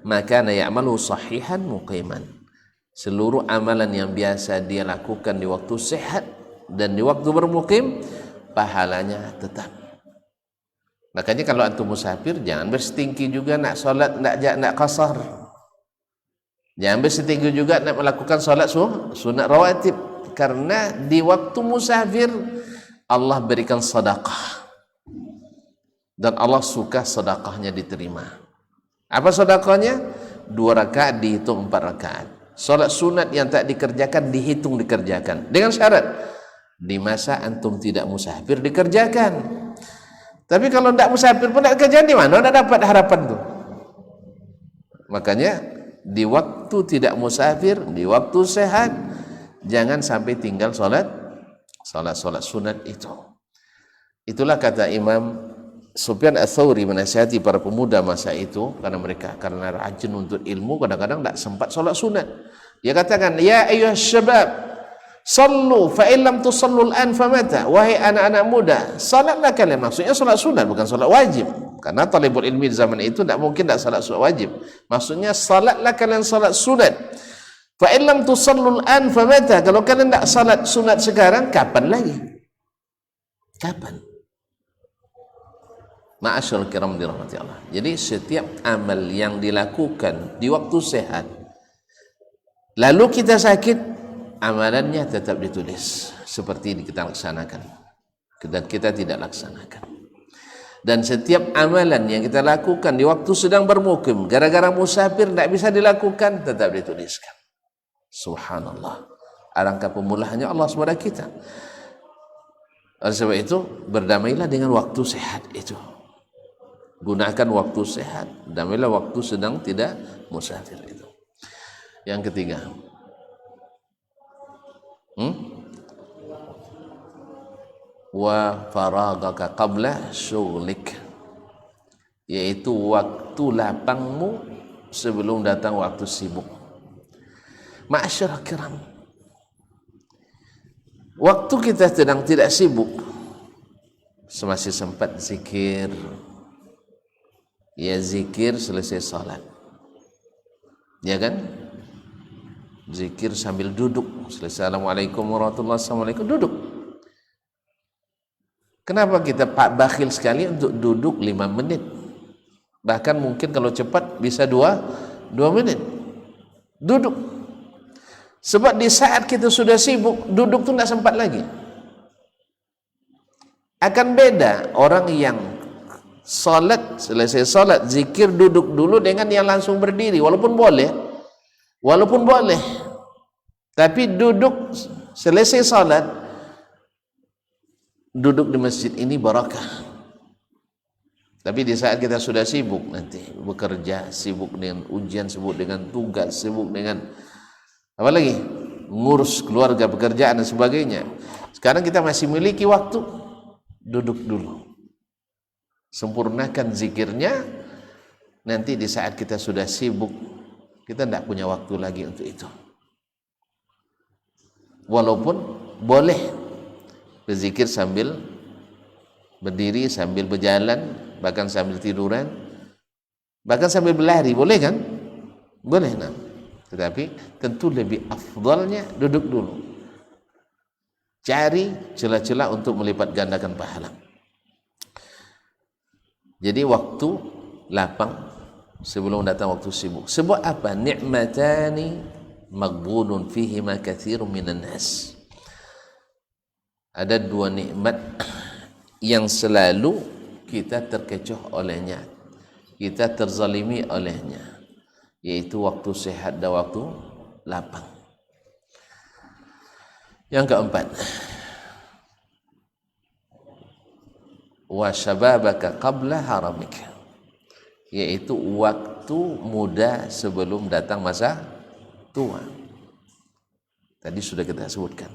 maka ya'malu sahihan muqiman, seluruh amalan yang biasa dia lakukan di waktu sehat dan di waktu bermukim, pahalanya tetap. Makanya kalau antum musafir jangan berstingki juga nak solat, nak qasar. Jangan berstingki juga nak melakukan solat sunat rawatib, karena di waktu musafir Allah berikan sedekah dan Allah suka sedekahnya diterima. Apa sedekahnya? 2 rakaat dihitung 4 rakaat. Solat sunat yang tak dikerjakan dihitung dikerjakan, dengan syarat di masa antum tidak musafir dikerjakan. Tapi kalau tidak musafir pun tidak kerjaan, di mana nak dapat harapan tu? Makanya di waktu tidak musafir, di waktu sehat, jangan sampai tinggal solat sunat itu. Itulah kata Imam Sufyan Ats-Tsauri menasihati para pemuda masa itu, karena rajin untuk ilmu, kadang-kadang tidak sempat solat sunat. Dia katakan, ya ayyuhas syabab, sallu fa illam tusallu al-an famata. Wahai anak-anak muda, salatlah kalian. Maksudnya salat sunat, bukan salat wajib. Karena talibul ilmi di zaman itu tidak mungkin tidak salat wajib. Maksudnya salatlah kalian salat sunat. Fa illam tusallu al-an famata. Kalau kalian tidak salat sunat sekarang, kapan lagi? Kapan? Ma'asyarul kiram dirahmati Allah. Jadi setiap amal yang dilakukan di waktu sehat, lalu kita sakit, amalannya tetap ditulis seperti kita laksanakan, dan kita tidak laksanakan. Dan setiap amalan yang kita lakukan di waktu sedang bermukim, gara-gara musafir tidak bisa dilakukan, tetap dituliskan. Subhanallah, alangkah pemulahannya Allah kepada kita. Oleh sebab itu, berdamailah dengan waktu sehat itu. Gunakan waktu sehat, damailah waktu sedang tidak musafir itu. Yang ketiga, wa faragaka qabla syughlik, yaitu waktu lapangmu sebelum datang waktu sibuk. Ma'asyarul kiram, waktu kita sedang tidak sibuk, masih sempat zikir, ya zikir selesai salat, ya kan? Zikir sambil duduk, selesai Assalamualaikum warahmatullahi wabarakatuh, duduk. Kenapa kita bakhil sekali untuk duduk 5 menit? Bahkan mungkin kalau cepat bisa 2 menit duduk. Sebab di saat kita sudah sibuk, duduk tu tidak sempat lagi. Akan beda orang yang salat, selesai salat zikir duduk dulu, dengan yang langsung berdiri, walaupun boleh, tapi duduk selesai salat, duduk di masjid ini barakah. Tapi di saat kita sudah sibuk nanti bekerja, sibuk dengan ujian, sibuk dengan tugas, sibuk dengan apa lagi, ngurus keluarga, pekerjaan dan sebagainya, sekarang kita masih memiliki waktu, duduk dulu, sempurnakan zikirnya. Nanti di saat kita sudah sibuk, kita tidak punya waktu lagi untuk itu. Walaupun boleh berzikir sambil berdiri, sambil berjalan, bahkan sambil tiduran, bahkan sambil berlari, boleh kan? Boleh. Nah, tetapi tentu lebih afdalnya duduk dulu. Cari celah-celah untuk melipat gandakan pahala. Jadi waktu lapang sebelum datang waktu sibuk. Sebab apa? Ni'matani maghbunun fihima katsirun minan nas. Ada 2 nikmat yang selalu kita terkecoh olehnya, kita terzalimi olehnya, yaitu waktu sehat dan waktu lapang. Yang keempat, wa syababaka qabla haramika, yaitu waktu muda sebelum datang masa tua. Tadi sudah kita sebutkan.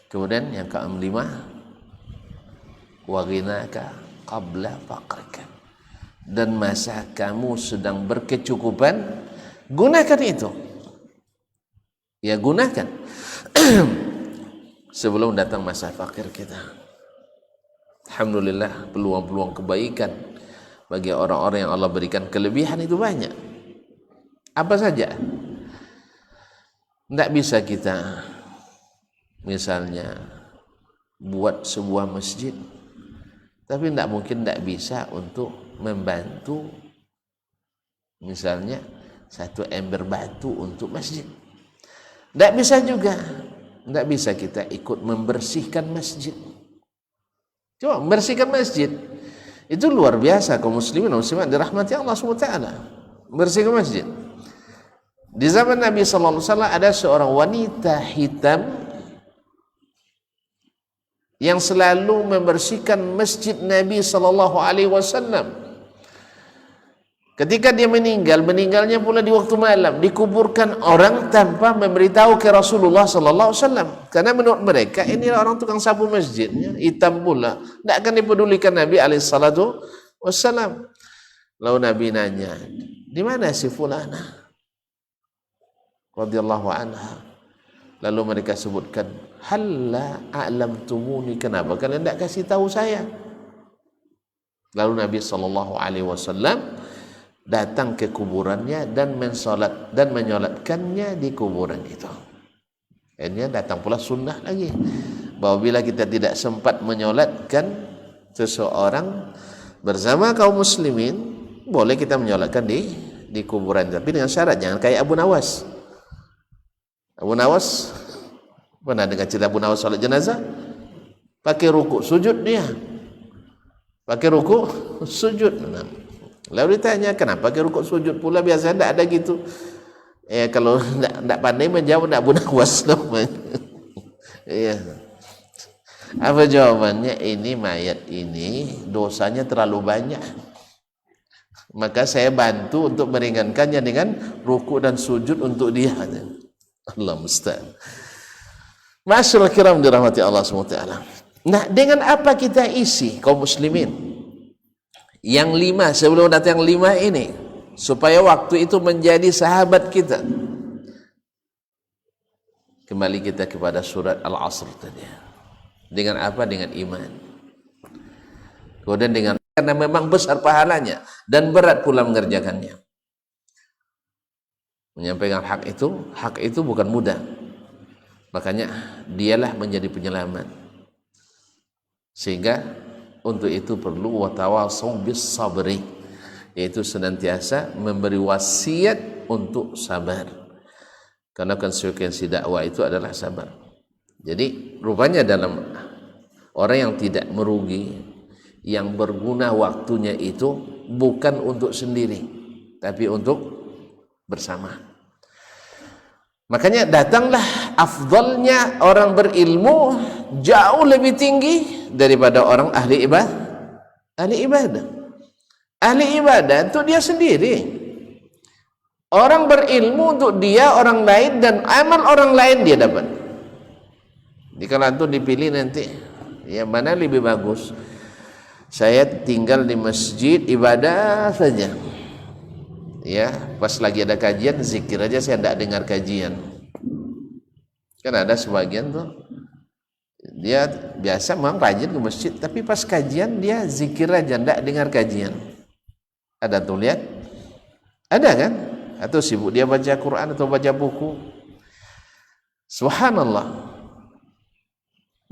Kemudian yang ke-5, wa ghinaka qabla faqrika, dan masa kamu sedang berkecukupan, gunakan itu. Ya, gunakan sebelum datang masa fakir kita. Alhamdulillah, peluang-peluang kebaikan bagi orang-orang yang Allah berikan kelebihan itu banyak. Apa saja. Tidak bisa kita misalnya buat sebuah masjid, tapi tidak mungkin tidak bisa untuk membantu misalnya satu ember batu untuk masjid. Tidak bisa juga. Tidak bisa kita ikut membersihkan masjid. Coba membersihkan masjid itu luar biasa. Kaum muslimin dan muslimat dirahmati Allah SWT. Membersihkan masjid. Di zaman Nabi sallallahu alaihi wasallam ada seorang wanita hitam yang selalu membersihkan masjid Nabi sallallahu alaihi wasallam. Ketika dia meninggalnya pula di waktu malam, dikuburkan orang tanpa memberitahu ke Rasulullah sallallahu alaihi wasallam. Karena menurut mereka ini orang tukang sapu masjidnya, hitam pula. Tidak akan dipedulikan Nabi alaihi salatu wasallam. Lalu Nabi nanya, "Di mana si fulana?" radhiyallahu anha. Lalu mereka sebutkan, "Halla a'lamtumuni?" Kenapa kalian tidak kasih tahu saya? Lalu Nabi sallallahu alaihi wasallam datang ke kuburannya dan menyolatkannya di kuburan itu. Ini datang pula sunnah lagi, bahwa bila kita tidak sempat menyolatkan seseorang bersama kaum muslimin, boleh kita menyolatkan di kuburan, tapi dengan syarat jangan kayak Abu Nawas. Abu Nawas, pernah dengar cerita Abu Nawas salat jenazah? Pakai rukuk sujud dia. Pakai rukuk sujud. Lalu ditanya, kenapa pakai rukuk sujud pula? Biasanya tidak ada gitu. Kalau tidak pandai menjawab, tidak Abu Nawas namanya. Iya. Apa jawabannya? Ini mayat ini dosanya terlalu banyak. Maka saya bantu untuk meringankannya dengan rukuk dan sujud untuk dia. Allah musta'an. Masyaallah kiram dirahmati Allah SWT. Nah, dengan apa kita isi kaum muslimin? Yang 5, sebelum datang yang 5 ini, supaya waktu itu menjadi sahabat kita. Kembali kita kepada surat Al-Asr tadi. Dengan apa? Dengan iman. Kemudian dengan, karena memang besar pahalanya dan berat pula mengerjakannya. Menyampaikan hak itu bukan mudah. Makanya dialah menjadi penyelamat. Sehingga untuk itu perlu watawasau bis sabri, yaitu senantiasa memberi wasiat untuk sabar. Karena konsekuensi dakwah itu adalah sabar. Jadi rupanya dalam orang yang tidak merugi, yang berguna waktunya itu bukan untuk sendiri, tapi untuk bersama. Makanya datanglah afdalnya orang berilmu jauh lebih tinggi daripada orang ahli ibadah. Ahli ibadah itu dia sendiri. Orang berilmu untuk dia, orang lain, dan amal orang lain dia dapat. Jadi kalau antum dipilih nanti, yang mana lebih bagus? Saya tinggal di masjid ibadah saja. Ya, pas lagi ada kajian zikir aja, saya tidak dengar kajian. Kan ada sebagian tuh dia biasa memang rajin ke masjid, tapi pas kajian dia zikir aja, tidak dengar kajian. Ada tuh, lihat? Ada kan? Atau sibuk dia baca Quran atau baca buku. Subhanallah.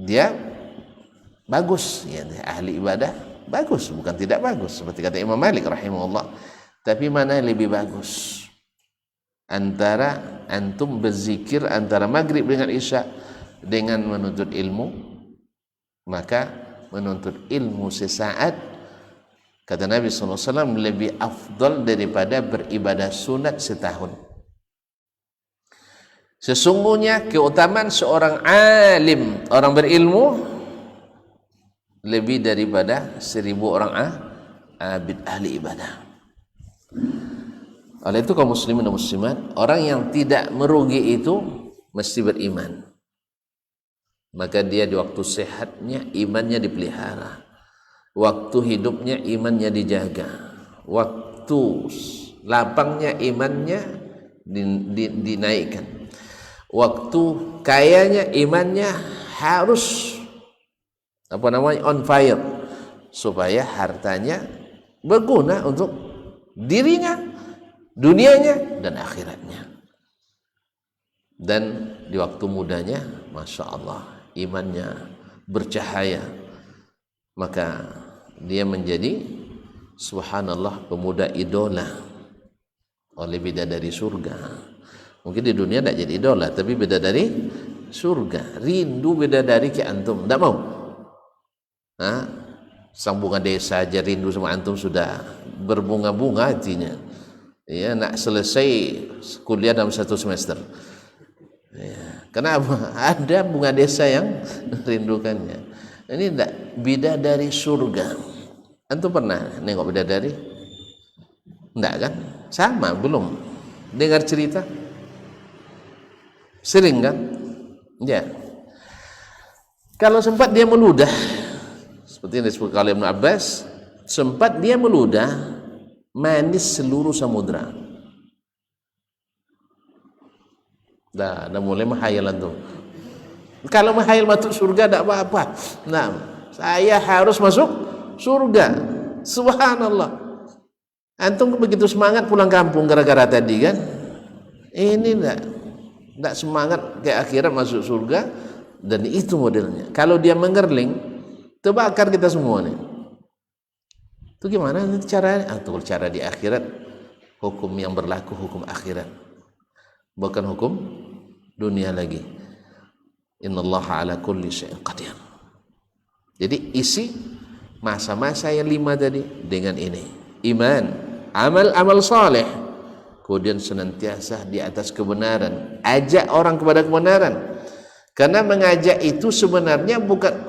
Dia bagus, ya, ahli ibadah bagus, bukan tidak bagus. Seperti kata Imam Malik rahimahullah. Tapi mana yang lebih bagus? Antara antum berzikir antara maghrib dengan isya dengan menuntut ilmu, maka menuntut ilmu sesaat, kata Nabi SAW, lebih afdal daripada beribadah sunat setahun. Sesungguhnya keutamaan seorang alim, orang berilmu, lebih daripada 1000 orang abid ahli ibadah. Oleh itu kaum muslimin dan muslimat, orang yang tidak merugi itu mesti beriman. Maka dia di waktu sehatnya imannya dipelihara, waktu hidupnya imannya dijaga, waktu lapangnya imannya dinaikkan. Waktu kayanya imannya harus on fire supaya hartanya berguna untuk dirinya, dunianya dan akhiratnya. Dan di waktu mudanya, masya Allah, imannya bercahaya, maka dia menjadi subhanallah pemuda idola oleh bidadari surga. Mungkin di dunia tidak jadi idola, tapi bidadari surga. Rindu bidadari ke antum, tidak mau. Sang bunga desa aja rindu sama antum sudah berbunga-bunga hatinya. Ya, nak selesai kuliah dalam 1 semester. Ya, kenapa? Ada bunga desa yang rindukannya. Ini tidak bidadari surga. Antum pernah nengok bidadari? Tidak kan? Sama belum? Dengar cerita? Sering kan? Ya. Kalau sempat dia meludah, seperti yang disebut oleh Ibnu Abbas, sempat dia meludah manis seluruh samudra. Dah mulai menghayal tuh. Kalau menghayal masuk surga tidak apa-apa. Nah, saya harus masuk surga. Subhanallah. Antum begitu semangat pulang kampung gara-gara tadi kan? Ini tidak semangat ke akhirat masuk surga, dan itu modelnya. Kalau dia mengerling, terbakar kita semua nih. Itu gimana caranya? Itu cara di akhirat, hukum yang berlaku hukum akhirat, bukan hukum dunia lagi. Innallaha ala kulli syai'in qadir. Jadi isi masa-masa yang 5 tadi dengan ini: iman, amal saleh, kemudian senantiasa di atas kebenaran, ajak orang kepada kebenaran. Karena mengajak itu sebenarnya bukan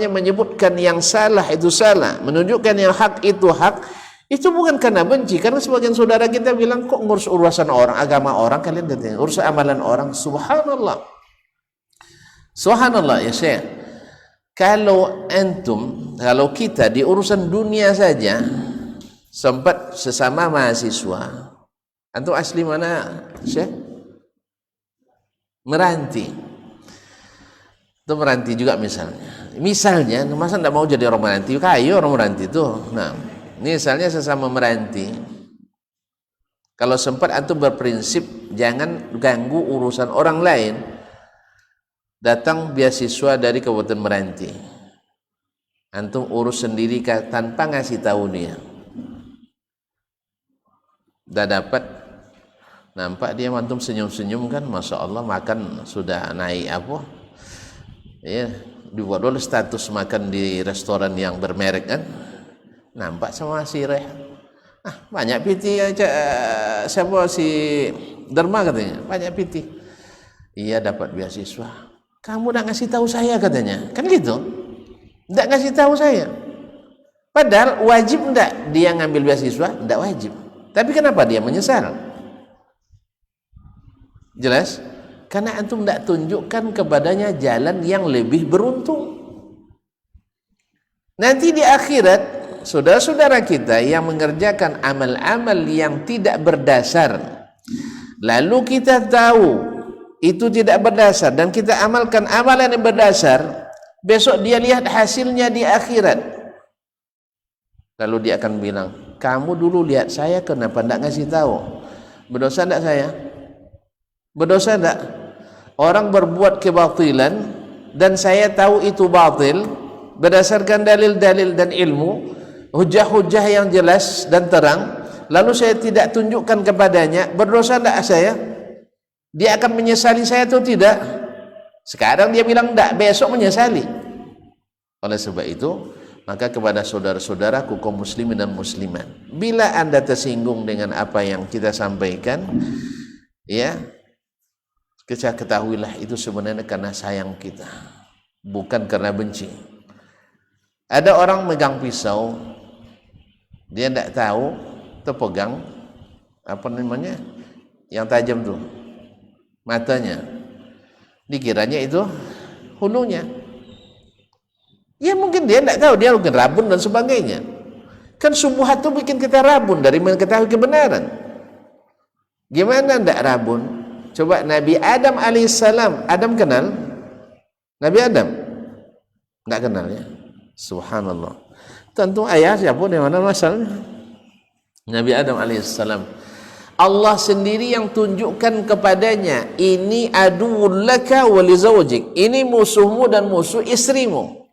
menyebutkan yang salah itu salah, menunjukkan yang hak itu hak. Itu bukan karena benci, karena sebagian saudara kita bilang, kok ngurus urusan orang, agama orang, kalian katanya urus amalan orang. Subhanallah, subhanallah ya Syekh. Kalau kita di urusan dunia saja, sempat sesama mahasiswa, antum asli mana Syekh? Meranti. Itu meranti juga misalnya masa tidak mau jadi orang meranti? Kayu orang meranti itu. Nah, misalnya sesama meranti, kalau sempat antum berprinsip jangan ganggu urusan orang lain, datang beasiswa dari Kabupaten Meranti, antum urus sendiri tanpa ngasih tahu dia. Dah dapat, nampak dia antum senyum-senyum kan, masya Allah, makan sudah naik ya, dibuat dulu status makan di restoran yang bermerek kan, nampak sama si Rehan, banyak piti siapa si Dharma katanya, banyak piti, iya dapat beasiswa, kamu udah ngasih tahu saya katanya, kan gitu, tidak ngasih tahu saya, padahal wajib enggak dia ngambil beasiswa? Tidak wajib, tapi kenapa dia menyesal? Jelas? Karena antum tidak tunjukkan kepadanya jalan yang lebih beruntung. Nanti di akhirat, saudara-saudara kita yang mengerjakan amal-amal yang tidak berdasar, lalu kita tahu itu tidak berdasar dan kita amalkan amalan yang berdasar, besok dia lihat hasilnya di akhirat, lalu dia akan bilang, kamu dulu lihat saya, kenapa tidak ngasih tahu? Berdosa tidak saya? Berdosa tidak? Orang berbuat kebatilan dan saya tahu itu batil berdasarkan dalil-dalil dan ilmu, hujah-hujah yang jelas dan terang, lalu saya tidak tunjukkan kepadanya, berdosa tidak saya? Dia akan menyesali saya atau tidak? Sekarang dia bilang tidak, besok menyesali. Oleh sebab itu, maka kepada saudara-saudaraku kaum muslimin dan muslimat, bila anda tersinggung dengan apa yang kita sampaikan, ya, ketahuilah itu sebenarnya karena sayang kita, bukan karena benci. Ada orang megang pisau, dia tidak tahu terpegang yang tajam tuh, matanya, dikiranya itu hulunya. Ya mungkin dia tidak tahu, dia mungkin rabun dan sebagainya. Kan syubhat itu bikin kita rabun dari mengetahui kebenaran. Gimana ndak rabun? Coba Nabi Adam alaihissalam, Adam kenal? Nabi Adam? Ndak kenal ya? Subhanallah. Tentu ayah siapa di mana masalahnya? Nabi Adam alaihissalam. Allah sendiri yang tunjukkan kepadanya, ini aduwwul laka wa li zawjik. Ini musuhmu dan musuh istrimu.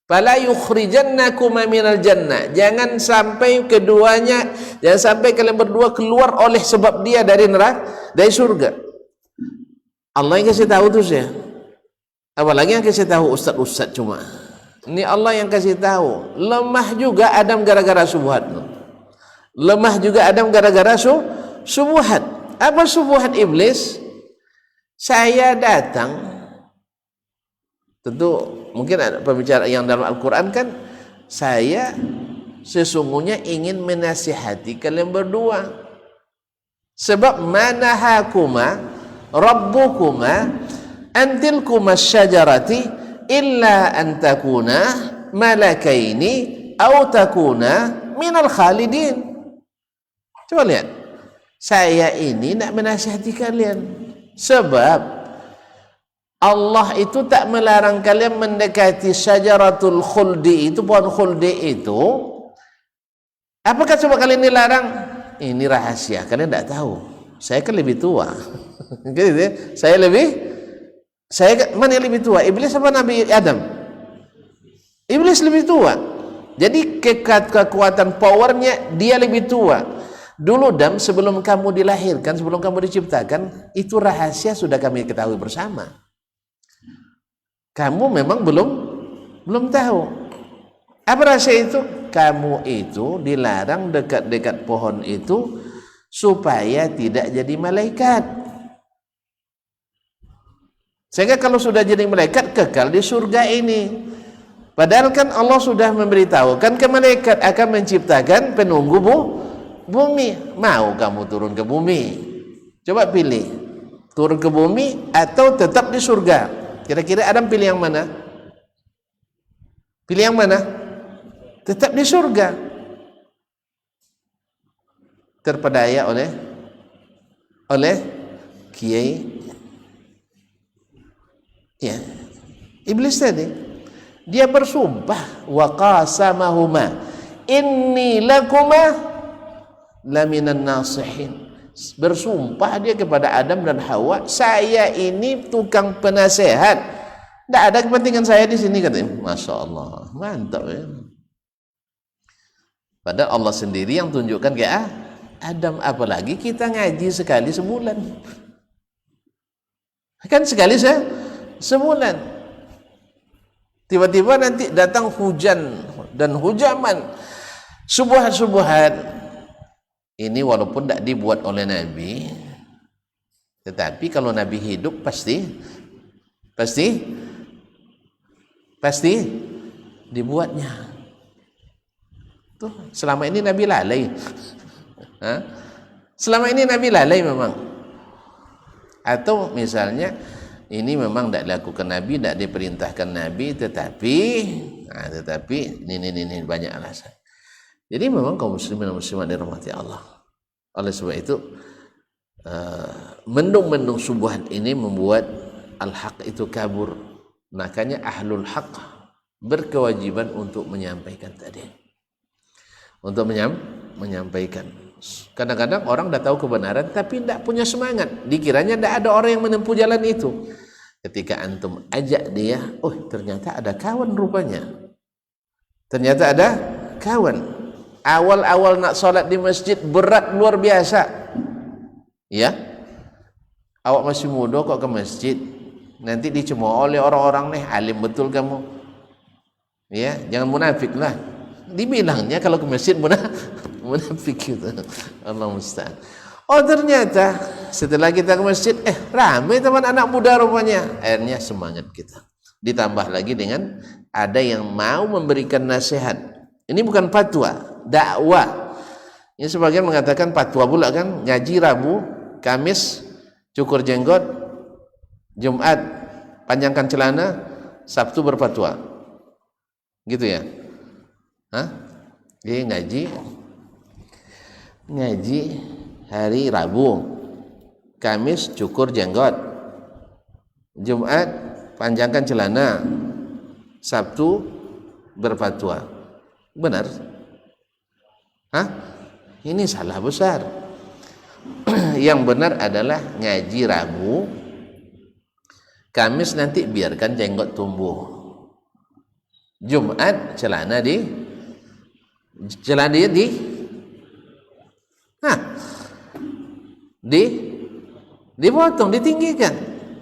Fala yukhrijannakuma minal jannah. Jangan sampai keduanya, jangan sampai kalian berdua keluar oleh sebab dia dari neraka, dari surga. Allah yang kasih tahu tuh ya. Apalagi yang kasih tahu ustaz-ustaz cuma. Ini Allah yang kasih tahu. Lemah juga Adam gara-gara syubhat. Lemah juga Adam gara-gara syubhat. Apa syubhat iblis? Saya datang, tentu mungkin ada pembicara yang dalam Al-Quran kan, saya sesungguhnya ingin menasihati kalian berdua, sebab manahakuma rabbukuma antilkuma syajarati illa antakuna malakaini au takuna minal khalidin. Coba lihat, saya ini nak menasihati kalian sebab Allah itu tak melarang kalian mendekati syajaratul khuldi itu, pohon khuldi itu. Apakah coba kalian dilarang? Ini rahasia, kalian tidak tahu. Saya kan lebih tua. Mana yang lebih tua? Iblis apa Nabi Adam? Iblis lebih tua. Jadi kekuatan powernya dia lebih tua. Dulu Adam, sebelum kamu dilahirkan, sebelum kamu diciptakan, itu rahasia sudah kami ketahui bersama. Kamu memang belum tahu. Apa rahasia itu? Kamu itu dilarang dekat-dekat pohon itu supaya tidak jadi malaikat. Sehingga kalau sudah jadi malaikat kekal di surga ini. Padahal kan Allah sudah memberitahukan ke malaikat akan menciptakan penunggu bumi. Mau kamu turun ke bumi? Coba pilih, turun ke bumi atau tetap di surga. Kira-kira Adam pilih yang mana? Pilih yang mana? Tetap di surga. Terpedaya oleh kiai ya, iblis tadi. Dia bersumpah, wa qasamahuma inni lakuma laminan nasihin. Bersumpah dia kepada Adam dan Hawa, saya ini tukang penasehat, tidak ada kepentingan saya di sini, katanya. Masya Allah, mantap ya. Padahal Allah sendiri yang tunjukkan ke Adam, apalagi kita ngaji sekali sebulan, kan sekali sebulan. Tiba-tiba nanti datang hujan dan hujaman, subuhat. Ini walaupun tidak dibuat oleh Nabi, tetapi kalau Nabi hidup pasti dibuatnya. Tuh, selama ini Nabi lalai. Selama ini Nabi lalai memang. Atau misalnya ini memang tidak dilakukan Nabi, tidak diperintahkan Nabi, tetapi ini banyak alasan. Jadi memang kaum muslimin dan muslimat dirahmati Allah. Oleh sebab itu mendung-mendung syubhat ini membuat al-haq itu kabur. Makanya ahlul haq berkewajiban untuk menyampaikan tadi. Untuk menyampaikan. Kadang-kadang orang dah tahu kebenaran tapi tidak punya semangat. Dikiranya tidak ada orang yang menempuh jalan itu. Ketika antum ajak dia, oh ternyata ada kawan rupanya. Ternyata ada kawan. Awal-awal nak sholat di masjid berat luar biasa, ya. Awak masih muda kok ke masjid, nanti dicemooh oleh orang-orang nih, alim betul kamu, ya. Jangan munafik lah. Dibilangnya kalau ke masjid munafik gitu. Allah musta'an. Oh ternyata setelah kita ke masjid, ramai teman anak muda rupanya. Akhirnya semangat kita. Ditambah lagi dengan ada yang mau memberikan nasihat. Ini bukan fatwa, dakwah. Ini sebagian mengatakan fatwa pula kan, ngaji Rabu, Kamis cukur jenggot, Jumat panjangkan celana, Sabtu berfatwa. Gitu ya? Hah? Dia ngaji hari Rabu, Kamis cukur jenggot, Jumat panjangkan celana, Sabtu berfatwa. Benar? Hah? Ini salah besar. Yang benar adalah ngaji Rabu, Kamis nanti biarkan jenggot tumbuh, Jumat celana dipotong, ditinggikan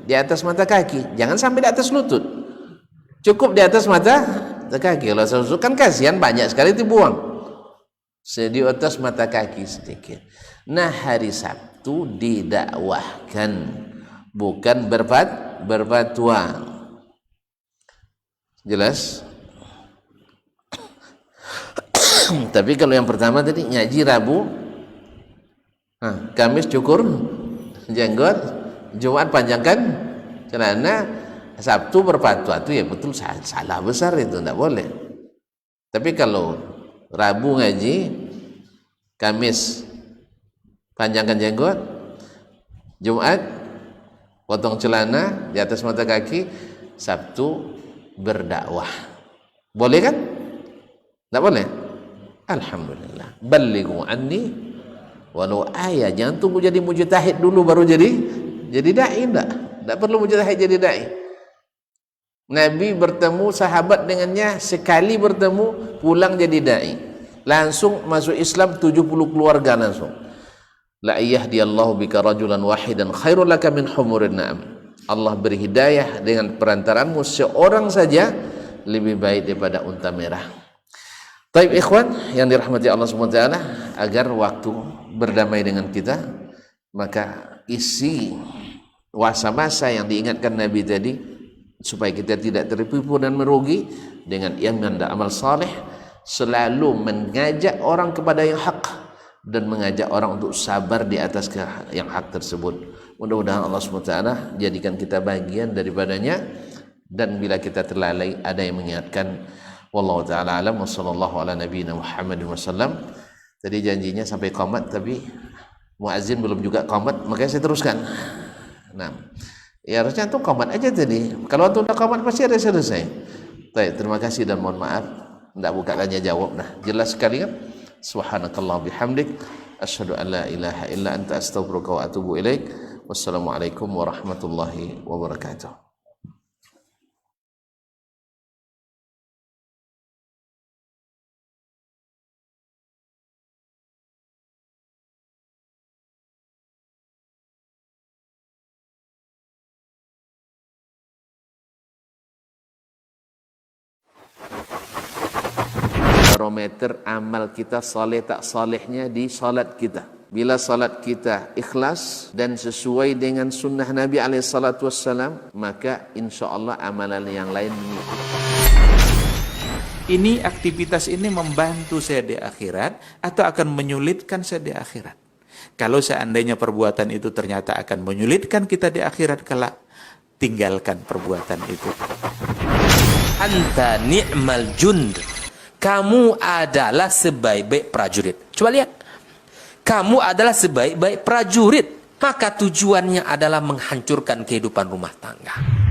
di atas mata kaki, jangan sampai di atas lutut, cukup di atas mata kaki. Kalau susuk kan kasihan, banyak sekali dibuang, di atas mata kaki sedikit. Nah, hari Sabtu didakwahkan, bukan berfatwa. Jelas? Tapi kalau yang pertama tadi ngaji Rabu, Kamis cukur jenggot, Jumat panjangkan celana, Sabtu berfatwa, itu ya betul salah besar, itu tidak boleh. Tapi kalau Rabu ngaji, Kamis panjangkan jenggot, Jumat potong celana di atas mata kaki, Sabtu berdakwah, boleh kan? Tidak boleh? Alhamdulillah. Ballighu anni walau ayat. Jangan tunggu jadi mujtahid dulu baru jadi dai. Tidak perlu mujtahid jadi dai. Nabi bertemu sahabat dengannya, sekali bertemu pulang jadi dai, langsung masuk Islam 70 keluarga langsung. La yahdiyallahu bika rajulan wahidan khairul laka min humurin na'am. Allah beri hidayah dengan perantaranmu seorang saja lebih baik daripada unta merah. Baik ikhwan yang dirahmati Allah SWT, agar waktu berdamai dengan kita, maka isi masa-masa yang diingatkan Nabi tadi, supaya kita tidak tertipu dan merugi dengan iman dan amal saleh, selalu mengajak orang kepada yang hak dan mengajak orang untuk sabar di atas yang hak tersebut. Mudah-mudahan Allah SWT jadikan kita bagian daripadanya, dan bila kita terlalai ada yang mengingatkan. Wallahu ta'ala alam, wa sallallahu ala nabiyina Muhammadin wasallam. Tadi janjinya sampai qamat, tapi muazzin belum juga qamat, makanya saya teruskan. Nah, ya harusnya tuh qamat aja tadi. Kalau tuh udah qamat pasti ada selesai. Baik, terima kasih dan mohon maaf enggak buka tanya jawab. Nah, jelas sekali kan? Subhanakallah bihamdik, asyhadu an la ilaha illa anta astaghfiruka wa atubu ilaik. Wassalamualaikum warahmatullahi wabarakatuh. Barometer amal kita saleh tak salehnya di salat kita. Bila salat kita ikhlas dan sesuai dengan sunnah Nabi SAW, maka insya Allah amalan yang lain mengikut. Ini aktivitas ini membantu saya di akhirat atau akan menyulitkan saya di akhirat? Kalau seandainya perbuatan itu ternyata akan menyulitkan kita di akhirat kelak, tinggalkan perbuatan itu. Anta ni'mal jund. Kamu adalah sebaik-baik prajurit. Coba lihat. Kamu adalah sebaik-baik prajurit. Maka tujuannya adalah menghancurkan kehidupan rumah tangga.